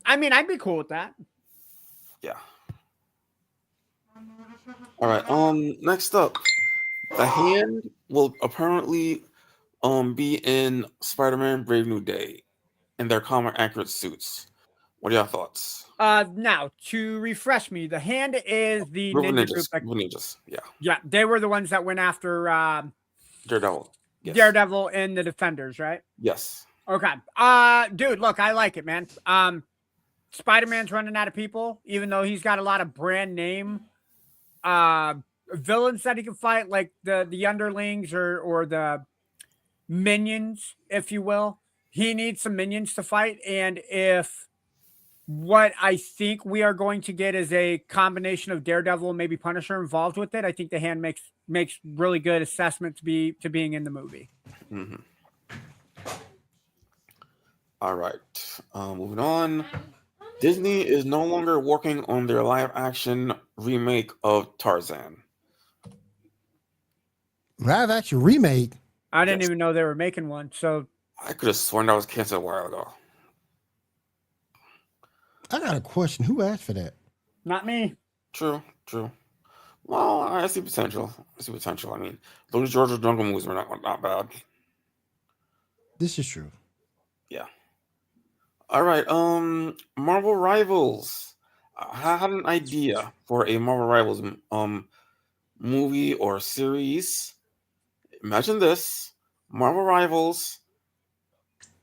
I mean, I'd be cool with that. Yeah. All right. Next up, the Hand will apparently be in Spider-Man Brave New Day in their comic accurate suits. What are your thoughts? Now, to refresh me, the Hand is the ninja group. Ninjas, yeah, they were the ones that went after Daredevil. Yes. Daredevil and the Defenders, right? Yes. Okay. Dude, look, I like it, man. Spider-Man's running out of people, even though he's got a lot of brand name villains that he can fight, like the underlings or the minions, if you will. He needs some minions to fight, and if what I think we are going to get is a combination of Daredevil and maybe Punisher involved with it, I think the Hand makes really good assessment to being in the movie. Mm-hmm. All right. Moving on. Disney is no longer working on their live-action remake of Tarzan. Live-action remake? I didn't even know they were making one, so... I could have sworn that was canceled a while ago. I got a question. Who asked for that? Not me. True. Well, I see potential. I mean, those Georgia Jungle movies were not bad. This is true. Yeah. All right. Marvel Rivals. I had an idea for a Marvel Rivals movie or series. Imagine this: Marvel Rivals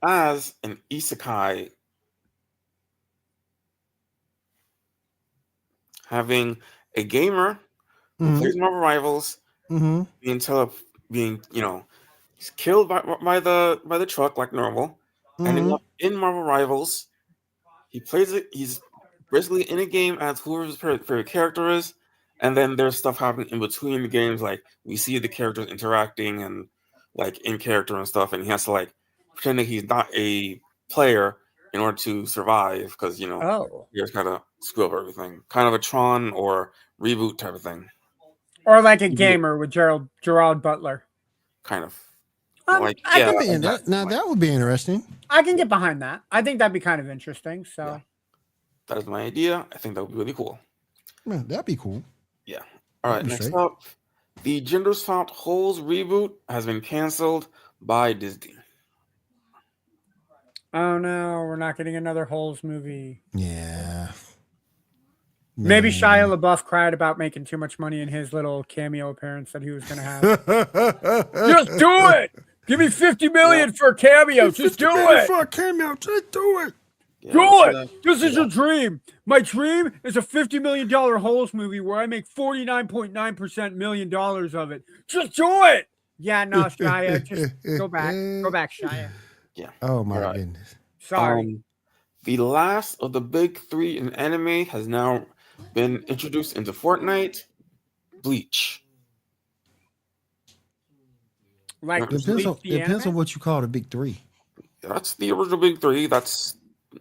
as an isekai, having a gamer who plays Marvel Rivals being he's killed by the truck like normal, ending up in Marvel Rivals. He plays it. He's basically in a game as whoever's favorite character is, and then there's stuff happening in between the games. Like we see the characters interacting and like in character and stuff, and he has to like pretend that he's not a player in order to survive because you just kind of screw up everything. Kind of a Tron or reboot type of thing, or like a gamer with Gerald Butler. Kind of. That would be interesting. I can get behind that. I think that'd be kind of interesting. So that is my idea. I think that would be really cool. Yeah, that'd be cool. Yeah. All right. Next up, the Gender Swapped Holes reboot has been canceled by Disney. Oh no, we're not getting another Holes movie. Yeah. Maybe Shia LaBeouf cried about making too much money in his little cameo appearance that he was going to have. Just do it. Give me $50 million for a cameo. Just do it. For a cameo. Just do it. Yeah, Do it. This is your dream. My dream is a $50 million Holes movie where I make $49.9% million of it. Just do it. Yeah, no, Shia, just go back. Go back, Shia. Yeah. Oh my Right. goodness. Sorry. The last of the big three in anime has now been introduced into Fortnite. Bleach. Like Depends Bleach on, the depends on anime? what you call the big three. That's the original big three. That's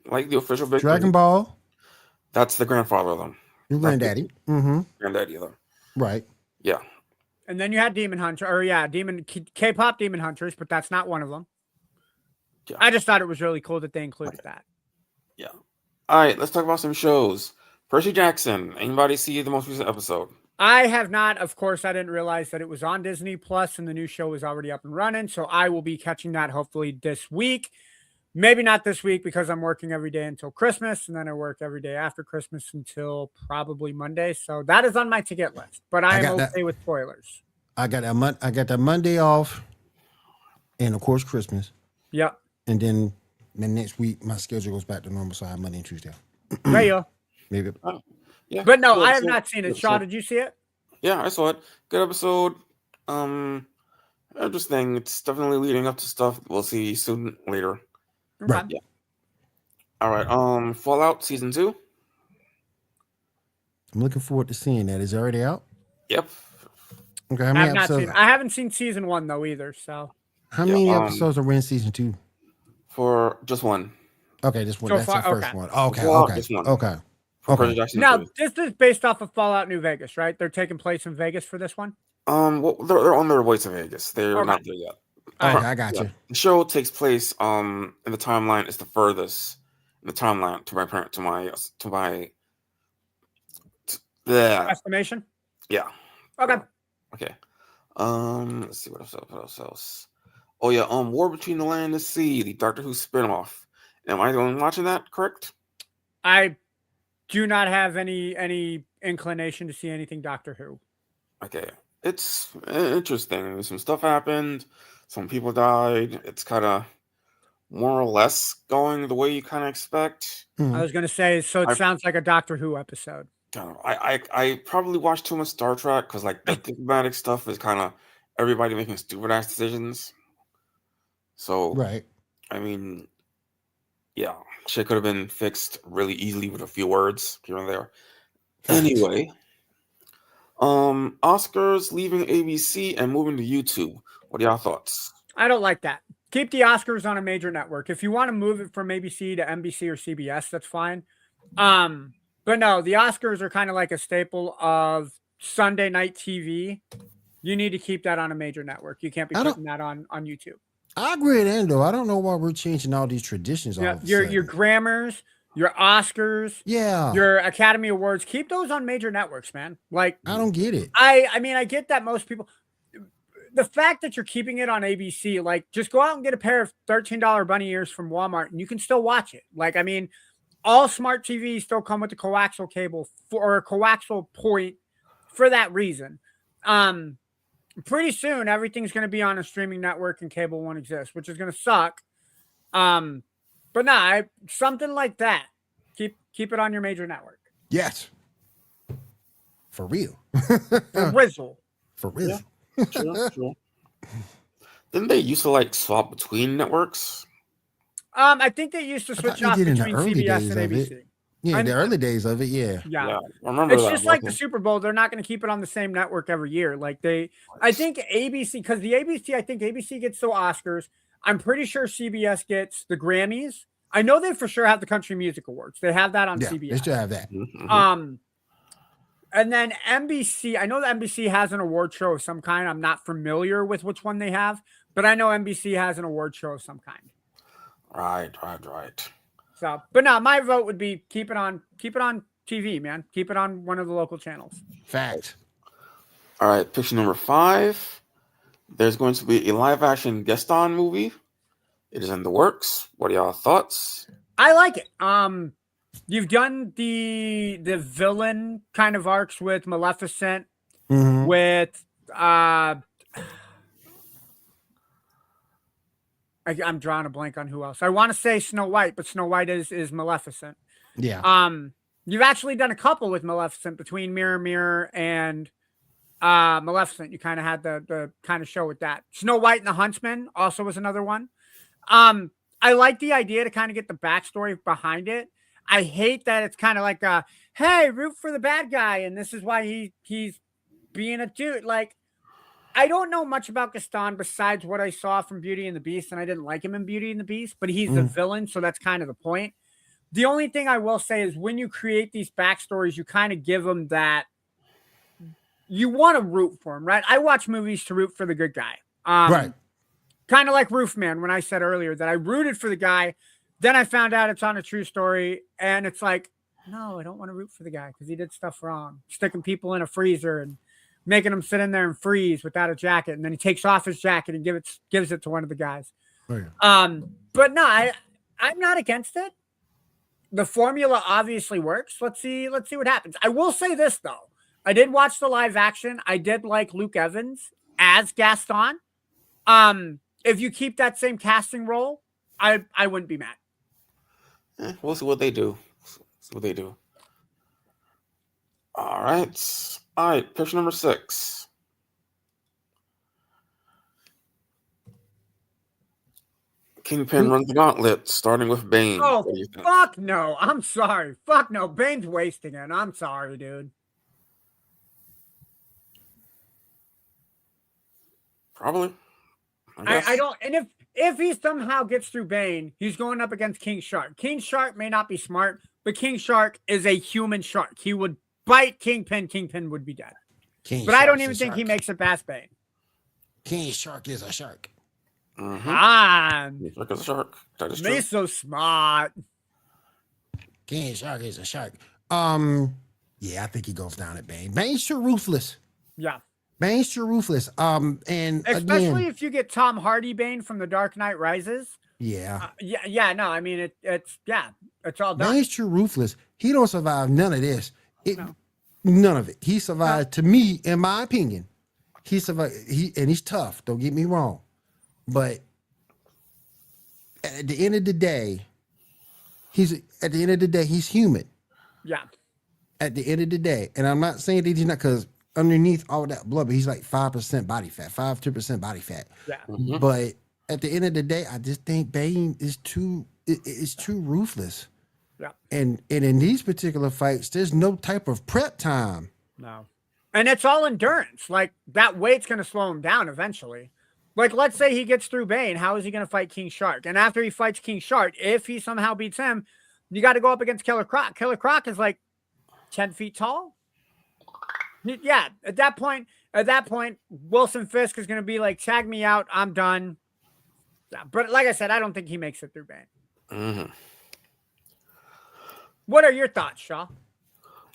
like the official big Dragon three. Ball, That's the grandfather of them. your That's granddaddy. Mm-hmm. Granddaddy of them. Right. Yeah. And then you had Demon Hunter, or yeah, K-pop Demon Hunters, but that's not one of them. Yeah. I just thought it was really cool that they included that. Yeah. All right, let's talk about some shows. Percy Jackson. Anybody see the most recent episode? I have not. Of course, I didn't realize that it was on Disney Plus and the new show is already up and running. So I will be catching that hopefully this week. Maybe not this week because I'm working every day until Christmas, and then I work every day after Christmas until probably Monday. So that is on my to-get list. But I am okay with spoilers. I got that Monday off, and of course Christmas. Yep. And then the next week my schedule goes back to normal, so I have Monday and Tuesday. There you go. Maybe. Oh, yeah. But no, Good I have episode. not seen it. Good Shaw, episode. did you see it? Yeah, I saw it. Good episode. Interesting. It's definitely leading up to stuff we'll see soon later. Right. Okay. Yeah. All right. Fallout season 2. I'm looking forward to seeing that. Is it already out? Yep. Okay. How I many have not episodes? seen. I haven't seen season 1 though either. So How Yeah, many episodes are in season 2? For just one. Okay, just one. So That's far- the first okay. one. Okay. Fallout, Okay. just one. Okay. For Okay. Percy Jackson now 3. this is based off of Fallout New Vegas, right? They're taking place in Vegas for this one. Well, they're on their way to Vegas. They're Okay. not there yet. Okay, I got Yeah. you. The show takes place in the timeline. It's the furthest in the timeline to my parent yeah. Estimation. Yeah. Okay. Okay. Let's see what else. Oh yeah, War Between the Land and the Sea, the Doctor Who spinoff. Am I the only one watching that, correct? I do not have any inclination to see anything Doctor Who. Okay. It's interesting. Some stuff happened, some people died. It's kind of more or less going the way you kind of expect. I was going to say, so it sounds like a Doctor Who episode. I probably watched too much Star Trek because like the diplomatic stuff is kind of everybody making stupid ass decisions. So Right. I mean, yeah, shit could have been fixed really easily with a few words here and there. Anyway, Oscars leaving ABC and moving to YouTube. What are y'all thoughts? I don't like that. Keep the Oscars on a major network. If you want to move it from ABC to NBC or CBS, that's fine. But no, the Oscars are kind of like a staple of Sunday night TV. You need to keep that on a major network. You can't be putting that on YouTube. I agree with Endo. I don't know why we're changing all these traditions. Yeah, your Grammys, your Oscars, your Academy Awards, keep those on major networks, man. Like, I don't get it. I mean, I get that most people. The fact that you're keeping it on ABC, like, just go out and get a pair of $13 bunny ears from Walmart, and you can still watch it. Like, I mean, all smart TVs still come with a coaxial cable or a coaxial point for that reason. Pretty soon, everything's going to be on a streaming network and cable won't exist, which is going to suck. But nah, something like that. Keep it on your major network. Yes. For real. For Rizzle. For real. Yeah. True. Didn't they used to like swap between networks? I think they used to switch off between CBS and ABC. Yeah, the early days of it, yeah. Yeah. I remember it's that. just like the Super Bowl. They're not going to keep it on the same network every year. Like I think ABC, because I think ABC gets the Oscars. I'm pretty sure CBS gets the Grammys. I know they for sure have the Country Music Awards. They have that on CBS. They still have that. Mm-hmm. And then NBC, I know that NBC has an award show of some kind. I'm not familiar with which one they have, but I know NBC has an award show of some kind. Right. So, but no, my vote would be keep it on TV, man. Keep it on one of the local channels. Fact. All right, picture number 5. There's going to be a live-action Gaston movie. It is in the works. What are y'all thoughts? I like it. You've done the villain kind of arcs with Maleficent, with what I'm drawing a blank on who else. I want to say Snow White, but Snow White is Maleficent. Yeah. You've actually done a couple with Maleficent between Mirror Mirror and Maleficent. You kind of had the kind of show with that. Snow White and the Huntsman also was another one. I like the idea to kind of get the backstory behind it. I hate that it's kind of like hey, root for the bad guy, and this is why he's being a dude. Like, I don't know much about Gaston besides what I saw from Beauty and the Beast, and I didn't like him in Beauty and the Beast, but he's the villain, so that's kind of the point. The only thing I will say is when you create these backstories, you kind of give them that you want to root for him, right? I watch movies to root for the good guy. Right. Kind of like Roofman when I said earlier that I rooted for the guy. Then I found out it's on a true story, and it's like, no, I don't want to root for the guy because he did stuff wrong. Sticking people in a freezer and making them sit in there and freeze without a jacket. And then he takes off his jacket and gives it to one of the guys. Oh, yeah. But no, I'm not against it. The formula obviously works. Let's see what happens. I will say this though. I did watch the live action. I did like Luke Evans as Gaston. If you keep that same casting role, I wouldn't be mad. We'll see what they do. All right. Picture number 6. Kingpin runs the gauntlet, starting with Bane. Oh, fuck no. I'm sorry. Fuck no. Bane's wasting it. I'm sorry, dude. Probably. I don't. And if he somehow gets through Bane, he's going up against King Shark. King Shark may not be smart, but King Shark is a human shark. He would bite Kingpin. Kingpin would be dead. But I don't even think he makes it past Bane. King Shark is a shark. Shark is a shark. That is true. He's so smart. King Shark is a shark. Yeah, I think he goes down at Bane. Bane's too ruthless. Yeah. Bane's too ruthless. And especially again, if you get Tom Hardy Bane from The Dark Knight Rises. Yeah. No, I mean it's all done. Bane's too ruthless. He don't survive none of this. None of it. He survived, to me, in my opinion. He survived. And he's tough. Don't get me wrong. But at the end of the day, he's human. Yeah. At the end of the day, and I'm not saying that he's not, because underneath all that blood, but he's like 5% body fat, 5-10% body fat. Yeah. But at the end of the day, I just think Bane is too ruthless. Yeah. And in these particular fights, there's no type of prep time. No. And it's all endurance. Like, that weight's going to slow him down eventually. Like, let's say he gets through Bane. How is he going to fight King Shark? And after he fights King Shark, if he somehow beats him, you got to go up against Killer Croc. Killer Croc is like 10 feet tall. Yeah, at that point, Wilson Fisk is going to be like, tag me out. I'm done. Yeah, but like I said, I don't think he makes it through Bane. Mm-hmm. What are your thoughts, Shaw?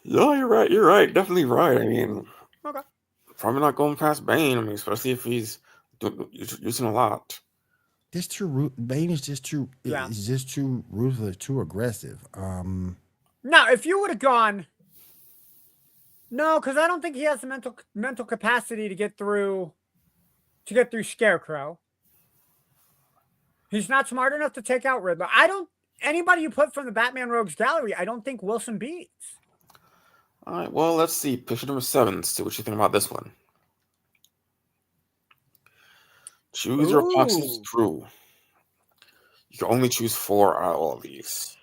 No, you're right. You're right. Definitely right. I mean, Okay. Probably not going past Bane. I mean, especially if he's using a lot. Bane is just too. Yeah. It's just too ruthless, too aggressive. Now, if you would have gone, no, because I don't think he has the mental capacity to get through Scarecrow. He's not smart enough to take out Riddler. Anybody you put from the Batman Rogues Gallery, I don't think Wilson beats. All right. Well, let's see. Picture number 7. Let's see what you think about this one. Choose your Apocalypse crew. You can only choose 4 out of all of these.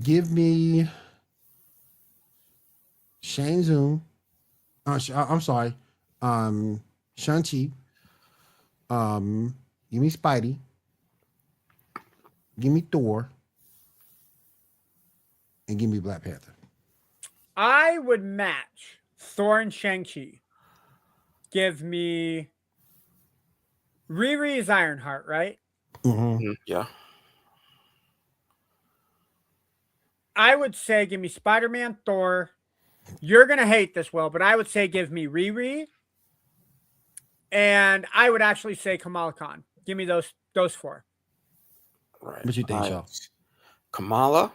Give me Shang Tsung. I'm sorry. Shang-Chi. Give me Spidey. Give me Thor. And give me Black Panther. I would match Thor and Shang-Chi. Give me Riri is Ironheart, right? Mm-hmm. Yeah. I would say give me Spider-Man, Thor. You're going to hate this, Will, but I would say give me Riri. And I would actually say Kamala Khan. Give me those 4. Right. What you think, Shaw? Kamala,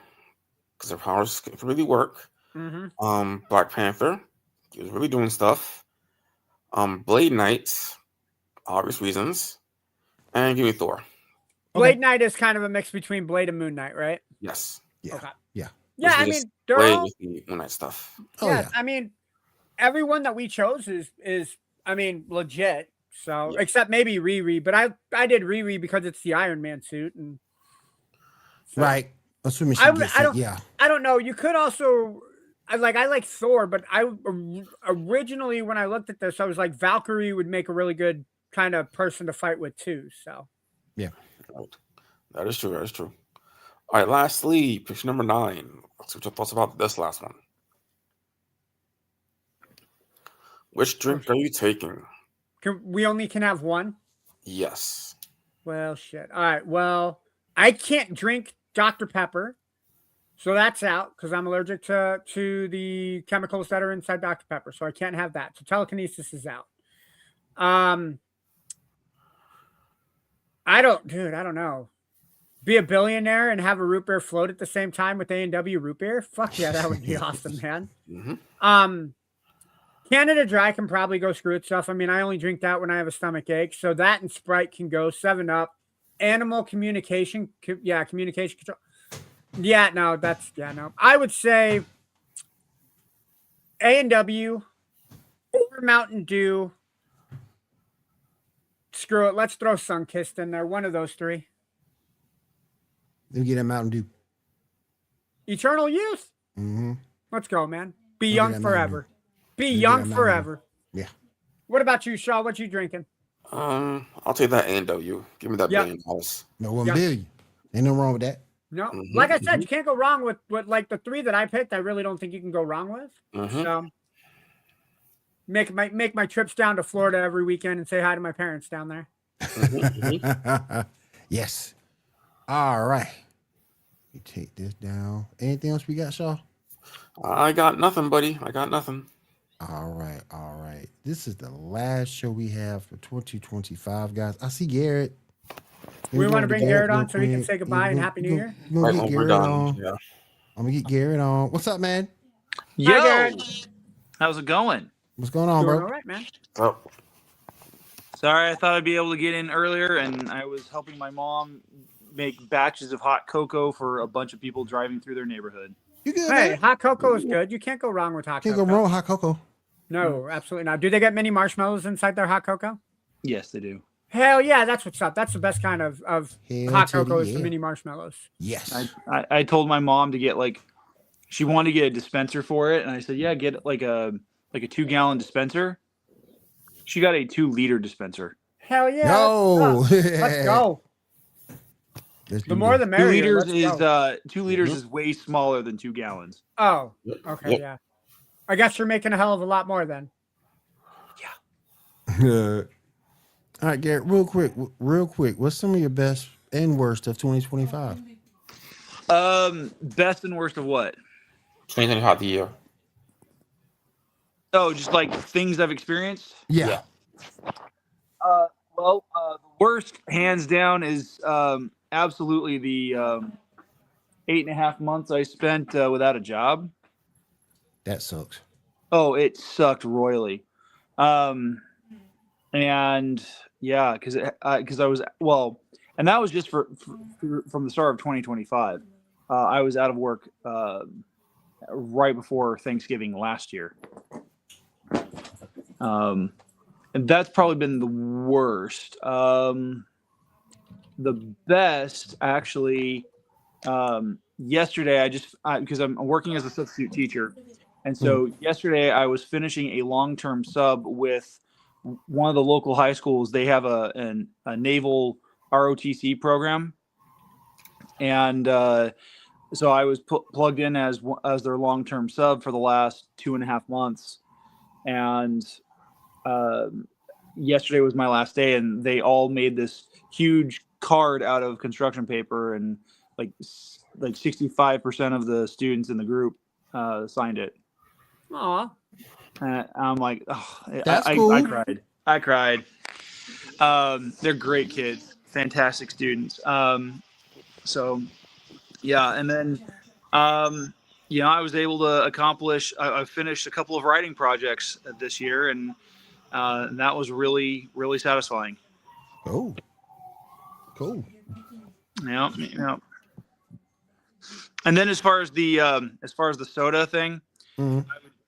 because her powers can really work. Mm-hmm. Black Panther, he was really doing stuff. Blade Knight, obvious reasons, and give me Thor. Blade Knight is kind of a mix between Blade and Moon Knight, right? Yes. Yeah. Okay. Yeah. Yeah, I mean, they're all. Moon Knight stuff. Oh, Yeah, yeah. I mean, everyone that we chose is I mean, legit. So Yeah. except maybe Riri, but I did Riri because it's the Iron Man suit, and so Right. Assuming she gets it. Yeah. I don't know. You could also I like Thor, but I originally when I looked at this, I was like Valkyrie would make a really good kind of person to fight with too. So Yeah. Right. That is true. That is true. All right. Lastly, picture number 9. Let's see what your thoughts about this last one. Which drink are you taking? we only can have one. Yes. Well, shit. All right. Well, I can't drink Dr. Pepper, so that's out because I'm allergic to the chemicals that are inside Dr. Pepper, so I can't have that. So telekinesis is out. I don't know. Be a billionaire and have a root beer float at the same time with A&W root beer? Fuck yeah, that would be awesome, man. Mm-hmm. Canada Dry can probably go screw itself. I mean, I only drink that when I have a stomach ache. So that and Sprite can go. 7-Up. Animal communication. Communication control. Yeah, no, no. I would say A&W or Mountain Dew. Screw it. Let's throw Sunkist in there. One of those 3. Let me get that Mountain Dew. Eternal Youth. Mm-hmm. Let's go, man. Be I'll young get that forever. Be I'll get young that forever. Yeah. What about you, Shaw? What you drinking? I'll take that A&W. Give me that Yeah. $1 billion. No, 1 Yeah. billion. Ain't no wrong with that. No, Mhm, like I said, you can't go wrong with like the 3 that I picked. I really don't think you can go wrong with. Mhm. So make my trips down to Florida every weekend and say hi to my parents down there. Yes. All right. You take this down. Anything else we got, Shaw? I got nothing, buddy. I got nothing. All right. All right. This is the last show we have for 2025, guys. I see Garrett. We want to bring Garrett on real so he can quick. say goodbye and Happy New Year. We're Right gonna when get we're Garrett done. on. Yeah. I'm gonna get Garrett on. What's up, man? Hi, Yo, Garrett. how's it going? What's going on, Doing bro? all right, man. Oh, Sorry, I thought I'd be able to get in earlier, and I was helping my mom make batches of hot cocoa for a bunch of people driving through their neighborhood. You good, Hey, man? hot cocoa is good. You can't go wrong with hot Can't cocoa. go wrong with hot cocoa. No, absolutely not. Do they get mini marshmallows inside their hot cocoa? Yes, they do. Hell yeah, that's what's up. That's the best kind of Hell hot to the cocoa is the yeah. mini marshmallows. Yes. I told my mom to get she wanted to get a dispenser for it, and I said, yeah, get like a 2-gallon dispenser. She got a 2-liter dispenser. Hell yeah. No. Let's go. Let's The do more this. the 2 merrier. liters Let's is go. 2 liters is way smaller than 2 gallons. Oh, okay, Yep. yeah. I guess you're making a hell of a lot more then. All right, Garrett, real quick. What's some of your best and worst of 2025? Best and worst of what? 2025 the year. Oh, just like things I've experienced. Yeah. Well, the worst, hands down, is absolutely the 8.5 months I spent without a job. That sucks. Oh, it sucked royally. And yeah, because I was and that was just from the start of 2025. I was out of work right before Thanksgiving last year. And that's probably been the worst. The best, actually, yesterday, because I'm working as a substitute teacher. And so yesterday I was finishing a long-term sub with one of the local high schools. They have a naval ROTC program. And so I was plugged in as their long-term sub for the last 2.5 months. And yesterday was my last day, and they all made this huge card out of construction paper, and like 65% of the students in the group signed it. Aw. I'm like, oh, That's I cool. I cried. They're great kids, fantastic students. So yeah, and then I was able to accomplish. I finished a couple of writing projects this year, and And that was really, really satisfying. Oh, cool. Yeah. And then as far as the soda thing, I would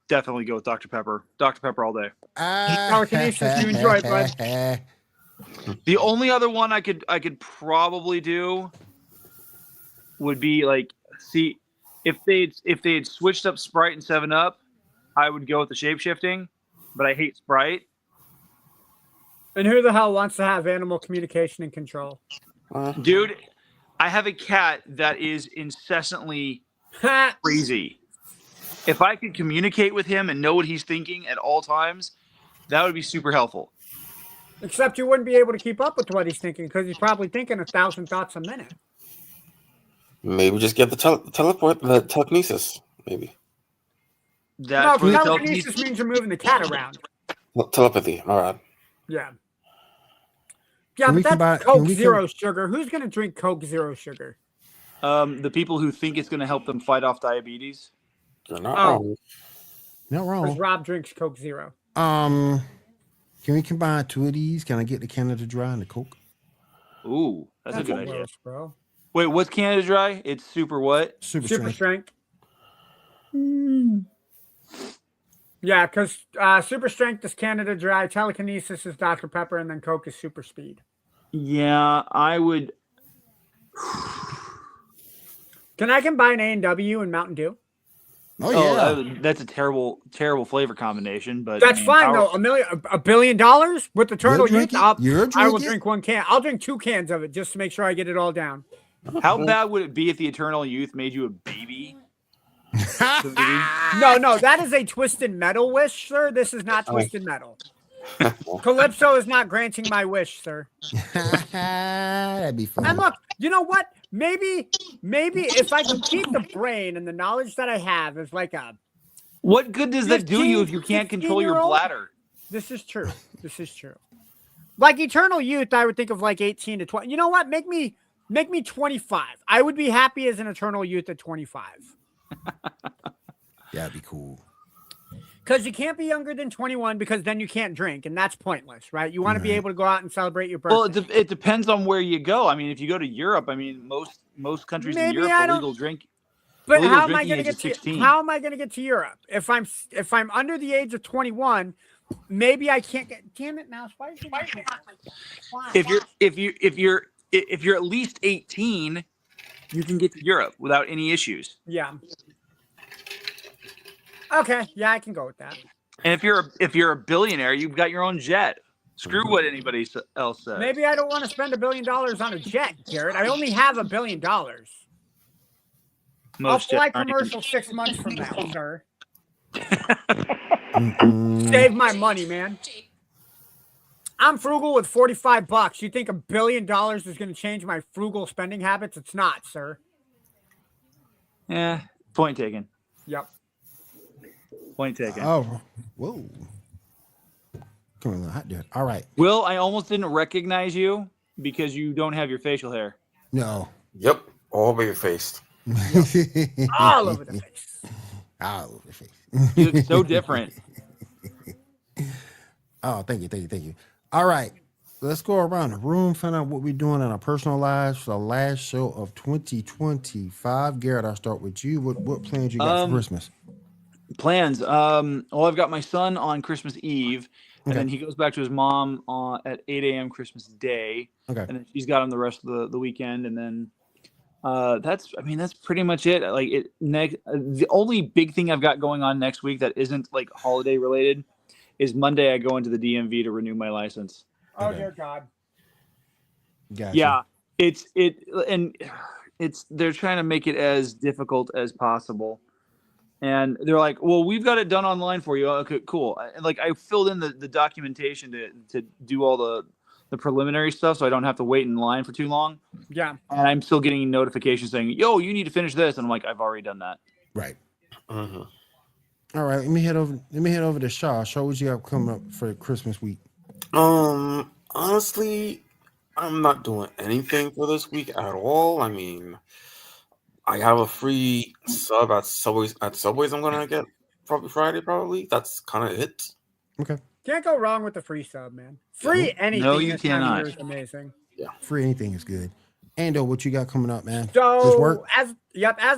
definitely go with Dr. Pepper. Dr. Pepper all day. Telekinesis, you enjoy it, bud. The only other one I could probably do would be like, see, if they had switched up Sprite and 7-Up, I would go with the shape shifting, but I hate Sprite. And who the hell wants to have animal communication and control? Dude, I have a cat that is incessantly crazy. If I could communicate with him and know what he's thinking at all times, that would be super helpful. Except you wouldn't be able to keep up with what he's thinking because he's probably thinking 1,000 thoughts a minute. Maybe just get the telekinesis. Maybe That's no, telekinesis means you're moving the cat around. Telepathy. All right. Yeah. Yeah, but that's Coke Zero Sugar. Who's going to drink Coke Zero Sugar? The people who think it's going to help them fight off diabetes. You're not wrong. Not wrong. Because Rob drinks Coke Zero. Can we combine two of these? Can I get the Canada Dry and the Coke? Ooh, that's a good idea. Gross, bro. Wait, what's Canada Dry? It's super what? Super strength. Yeah, because Super Strength is Canada Dry, Telekinesis is Dr. Pepper, and then Coke is Super Speed. Yeah, I would. Can I combine A&W and Mountain Dew? Oh yeah, that's a terrible flavor combination. But that's fine though. $1 billion with the Turtle Youth. I will drink 1 can. I'll drink 2 cans of it just to make sure I get it all down. How bad would it be if the Eternal Youth made you a baby? No, that is a Twisted Metal wish, sir. This is not Twisted Metal. Calypso is not granting my wish, sir. That'd be fun. And look, you know what? Maybe if I can keep the brain and the knowledge that I have is like a. What good does that do you if you can't control your bladder? This is true. Like Eternal Youth, I would think of like 18 to 20. You know what? Make me 25. I would be happy as an Eternal Youth at 25. Yeah, that'd be cool. Because you can't be younger than 21 because then you can't drink, and that's pointless, right? You want to be able to go out and celebrate your birthday. Well, it depends on where you go. I mean, if you go to Europe, I mean, most countries in Europe illegal drink. But how am I going to get to? How am I going to get to Europe if I'm under the age of 21? Maybe I can't get. Damn it, Mouse! Why? If you're at least 18, you can get to Europe without any issues. Yeah. Okay, yeah, I can go with that. And if you're a billionaire, you've got your own jet. Screw what anybody else says. Maybe I don't want to spend $1 billion on a jet, Garrett. I only have $1 billion. I'll fly commercial 6 months from now, sir. Save my money, man. I'm frugal with $45. You think $1 billion is going to change my frugal spending habits? It's not, sir. Yeah, point taken. Yep. Point taken. Oh, whoa. Come on, hot dude. All right. Will, I almost didn't recognize you because you don't have your facial hair. No. Yep. All baby faced. All over the face. All over the face. You look so different. Oh, thank you. All right. Let's go around the room, find out what we're doing in our personal lives for the last show of 2025. Garrett, I'll start with you. What plans you got for Christmas? Plans. Well, I've got my son on Christmas Eve, and then he goes back to his mom at 8 a.m. Christmas Day. Okay. And then she's got him the rest of the weekend, and then that's pretty much it. The only big thing I've got going on next week that isn't like holiday related is Monday I go into the DMV to renew my license. Oh dear God. Gotcha. Yeah. They're trying to make it as difficult as possible. And they're like, well, we've got it done online for you. Okay, cool. And like I filled in the documentation to do all the preliminary stuff so I don't have to wait in line for too long. Yeah. And I'm still getting notifications saying, yo, you need to finish this. And I'm like, I've already done that. Right. Uh-huh. All right, let me head over to Shaw. Shaw, what you have coming up for Christmas week? Honestly, I'm not doing anything for this week at all. I mean, I have a free sub at Subway's I'm gonna get probably Friday. That's kind of it. Okay. Can't go wrong with the free sub, man. Free anything. No, you this time of cannot. year is amazing. Free anything is good. Ando, what you got coming up, man? Just So work? as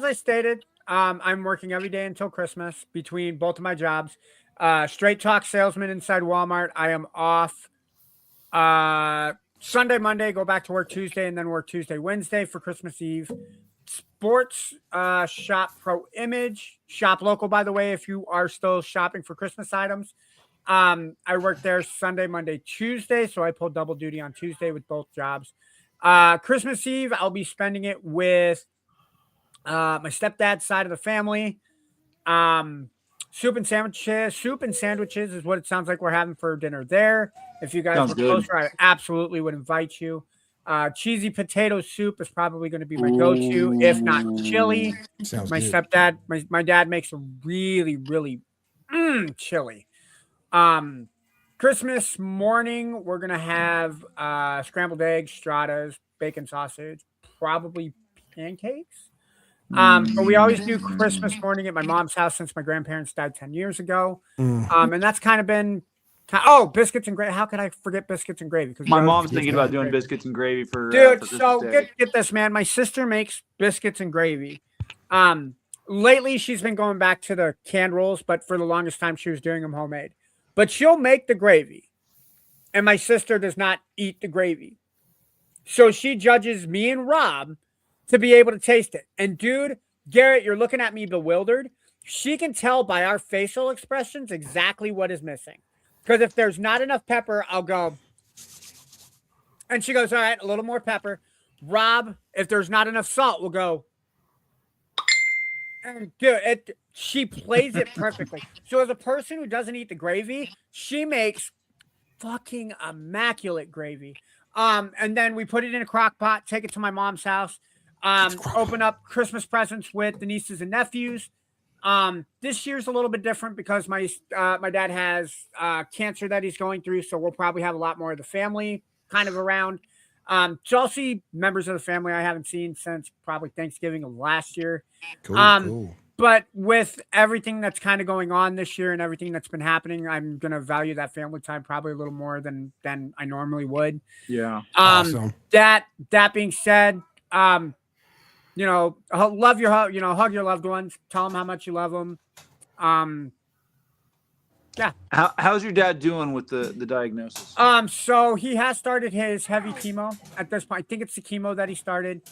I stated, I'm working every day until Christmas between both of my jobs. Straight talk salesman inside Walmart. I am off Sunday, Monday, go back to work Tuesday, and then work Tuesday, Wednesday for Christmas Eve. Sports shop Pro Image. Shop local, by the way, if you are still shopping for Christmas items. I work there Sunday, Monday, Tuesday, so I pull double duty on Tuesday with both jobs. Christmas Eve, I'll be spending it with my stepdad's side of the family. Soup and sandwiches is what it sounds like we're having for dinner there. If you guys Sounds were good. closer, I absolutely would invite you. Cheesy potato soup is probably going to be my go-to, if not chili. Sounds My good. stepdad, my dad makes a really, really chili. Christmas morning, we're gonna have scrambled eggs, stratas, bacon sausage, probably pancakes. But we always do Christmas morning at my mom's house since my grandparents died 10 years ago. And that's kind of been biscuits and gravy. How could I forget biscuits and gravy? Because My mom's thinking about doing biscuits and gravy for dude. for So Christmas Day. get this, man. My sister makes biscuits and gravy. Lately she's been going back to the canned rolls, but for the longest time she was doing them homemade. But she'll make the gravy, and my sister does not eat the gravy. So she judges me and Rob to be able to taste it. And dude, Garrett, you're looking at me bewildered. She can tell by our facial expressions exactly what is missing. Because if there's not enough pepper, I'll go. And she goes, all right, a little more pepper. Rob, if there's not enough salt, we'll go. And dude, she plays it perfectly. So as a person who doesn't eat the gravy, she makes fucking immaculate gravy. And then we put it in a crock pot, take it to my mom's house, open up Christmas presents with the nieces and nephews. This year's a little bit different because my dad has cancer that he's going through, so we'll probably have a lot more of the family kind of around. So I'll see members of the family I haven't seen since probably Thanksgiving of last year. Cool. But with everything that's kind of going on this year and everything that's been happening, I'm gonna value that family time probably a little more than I normally would. Yeah. Awesome. That being said, hug your loved ones. Tell them how much you love them. Yeah. How's your dad doing with the diagnosis? So he has started his heavy chemo at this point. I think it's the chemo that he started.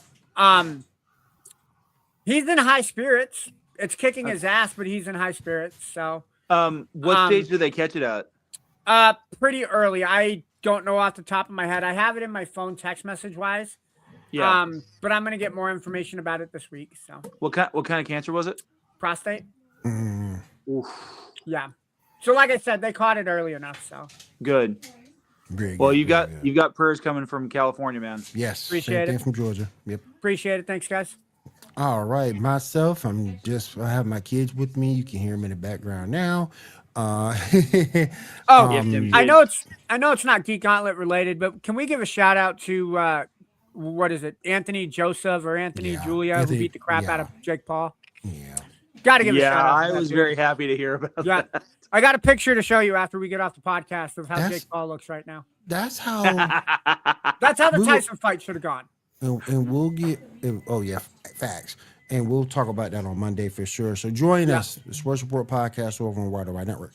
He's in high spirits. It's kicking his ass, but he's in high spirits. So, what stage did they catch it at? Pretty early. I don't know off the top of my head. I have it in my phone text message wise. Yeah. But I'm gonna get more information about it this week. So, What kind of cancer was it? prostate. Oof. Yeah. So, like I said, they caught it early enough. So, Good. Very Well, good, you very got good. you got prayers coming from California, man. Yes. Appreciate Same it. thing from Georgia. Yep. appreciate it. Thanks, guys. All right, myself, I have my kids with me. You can hear them in the background now. Oh, Tim, I know it's not Geek Gauntlet related, but can we give a shout out to what is it, Anthony Joseph or Anthony Julia, Anthony, who beat the crap out of Jake Paul? Yeah. Got to give a shout out. I was very happy to hear about that. I got a picture to show you after we get off the podcast of how That's- Jake Paul looks right now. That's how. That's how the We will- Tyson fight should have gone. and we'll get. Facts. And we'll talk about that on Monday for sure. So join us, the Sports Report Podcast over on Wide Wide Network.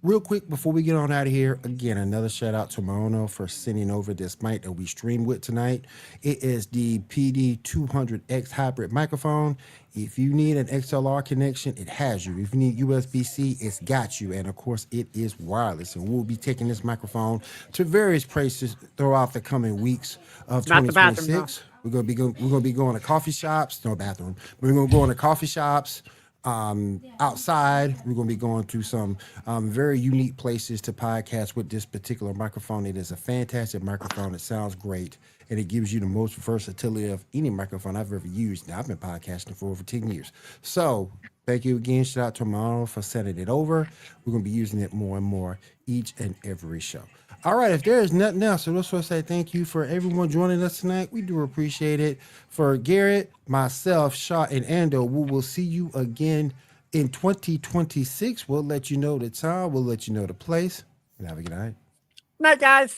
Real quick before we get on out of here, again, another shout out to Maono for sending over this mic that we streamed with tonight. It is the PD200X hybrid microphone. If you need an XLR connection, it has you. If you need USB-C, it's got you. And of course, it is wireless. And we'll be taking this microphone to various places throughout the coming weeks of Not the bathroom, 2026. We're gonna be going to coffee shops, no bathroom. We're gonna go into coffee shops, outside. We're gonna be going to some very unique places to podcast with this particular microphone. It is a fantastic microphone. It sounds great, and it gives you the most versatility of any microphone I've ever used. Now I've been podcasting for over 10 years. So thank you again. Shout out to Mano for sending it over. We're gonna be using it more and more each and every show. All right, if there is nothing else, so let's just say thank you for everyone joining us tonight. We do appreciate it. For Garrett, myself, Shaw, and Ando, we will see you again in 2026. We'll let you know the time. We'll let you know the place. And have a good night. Night, guys.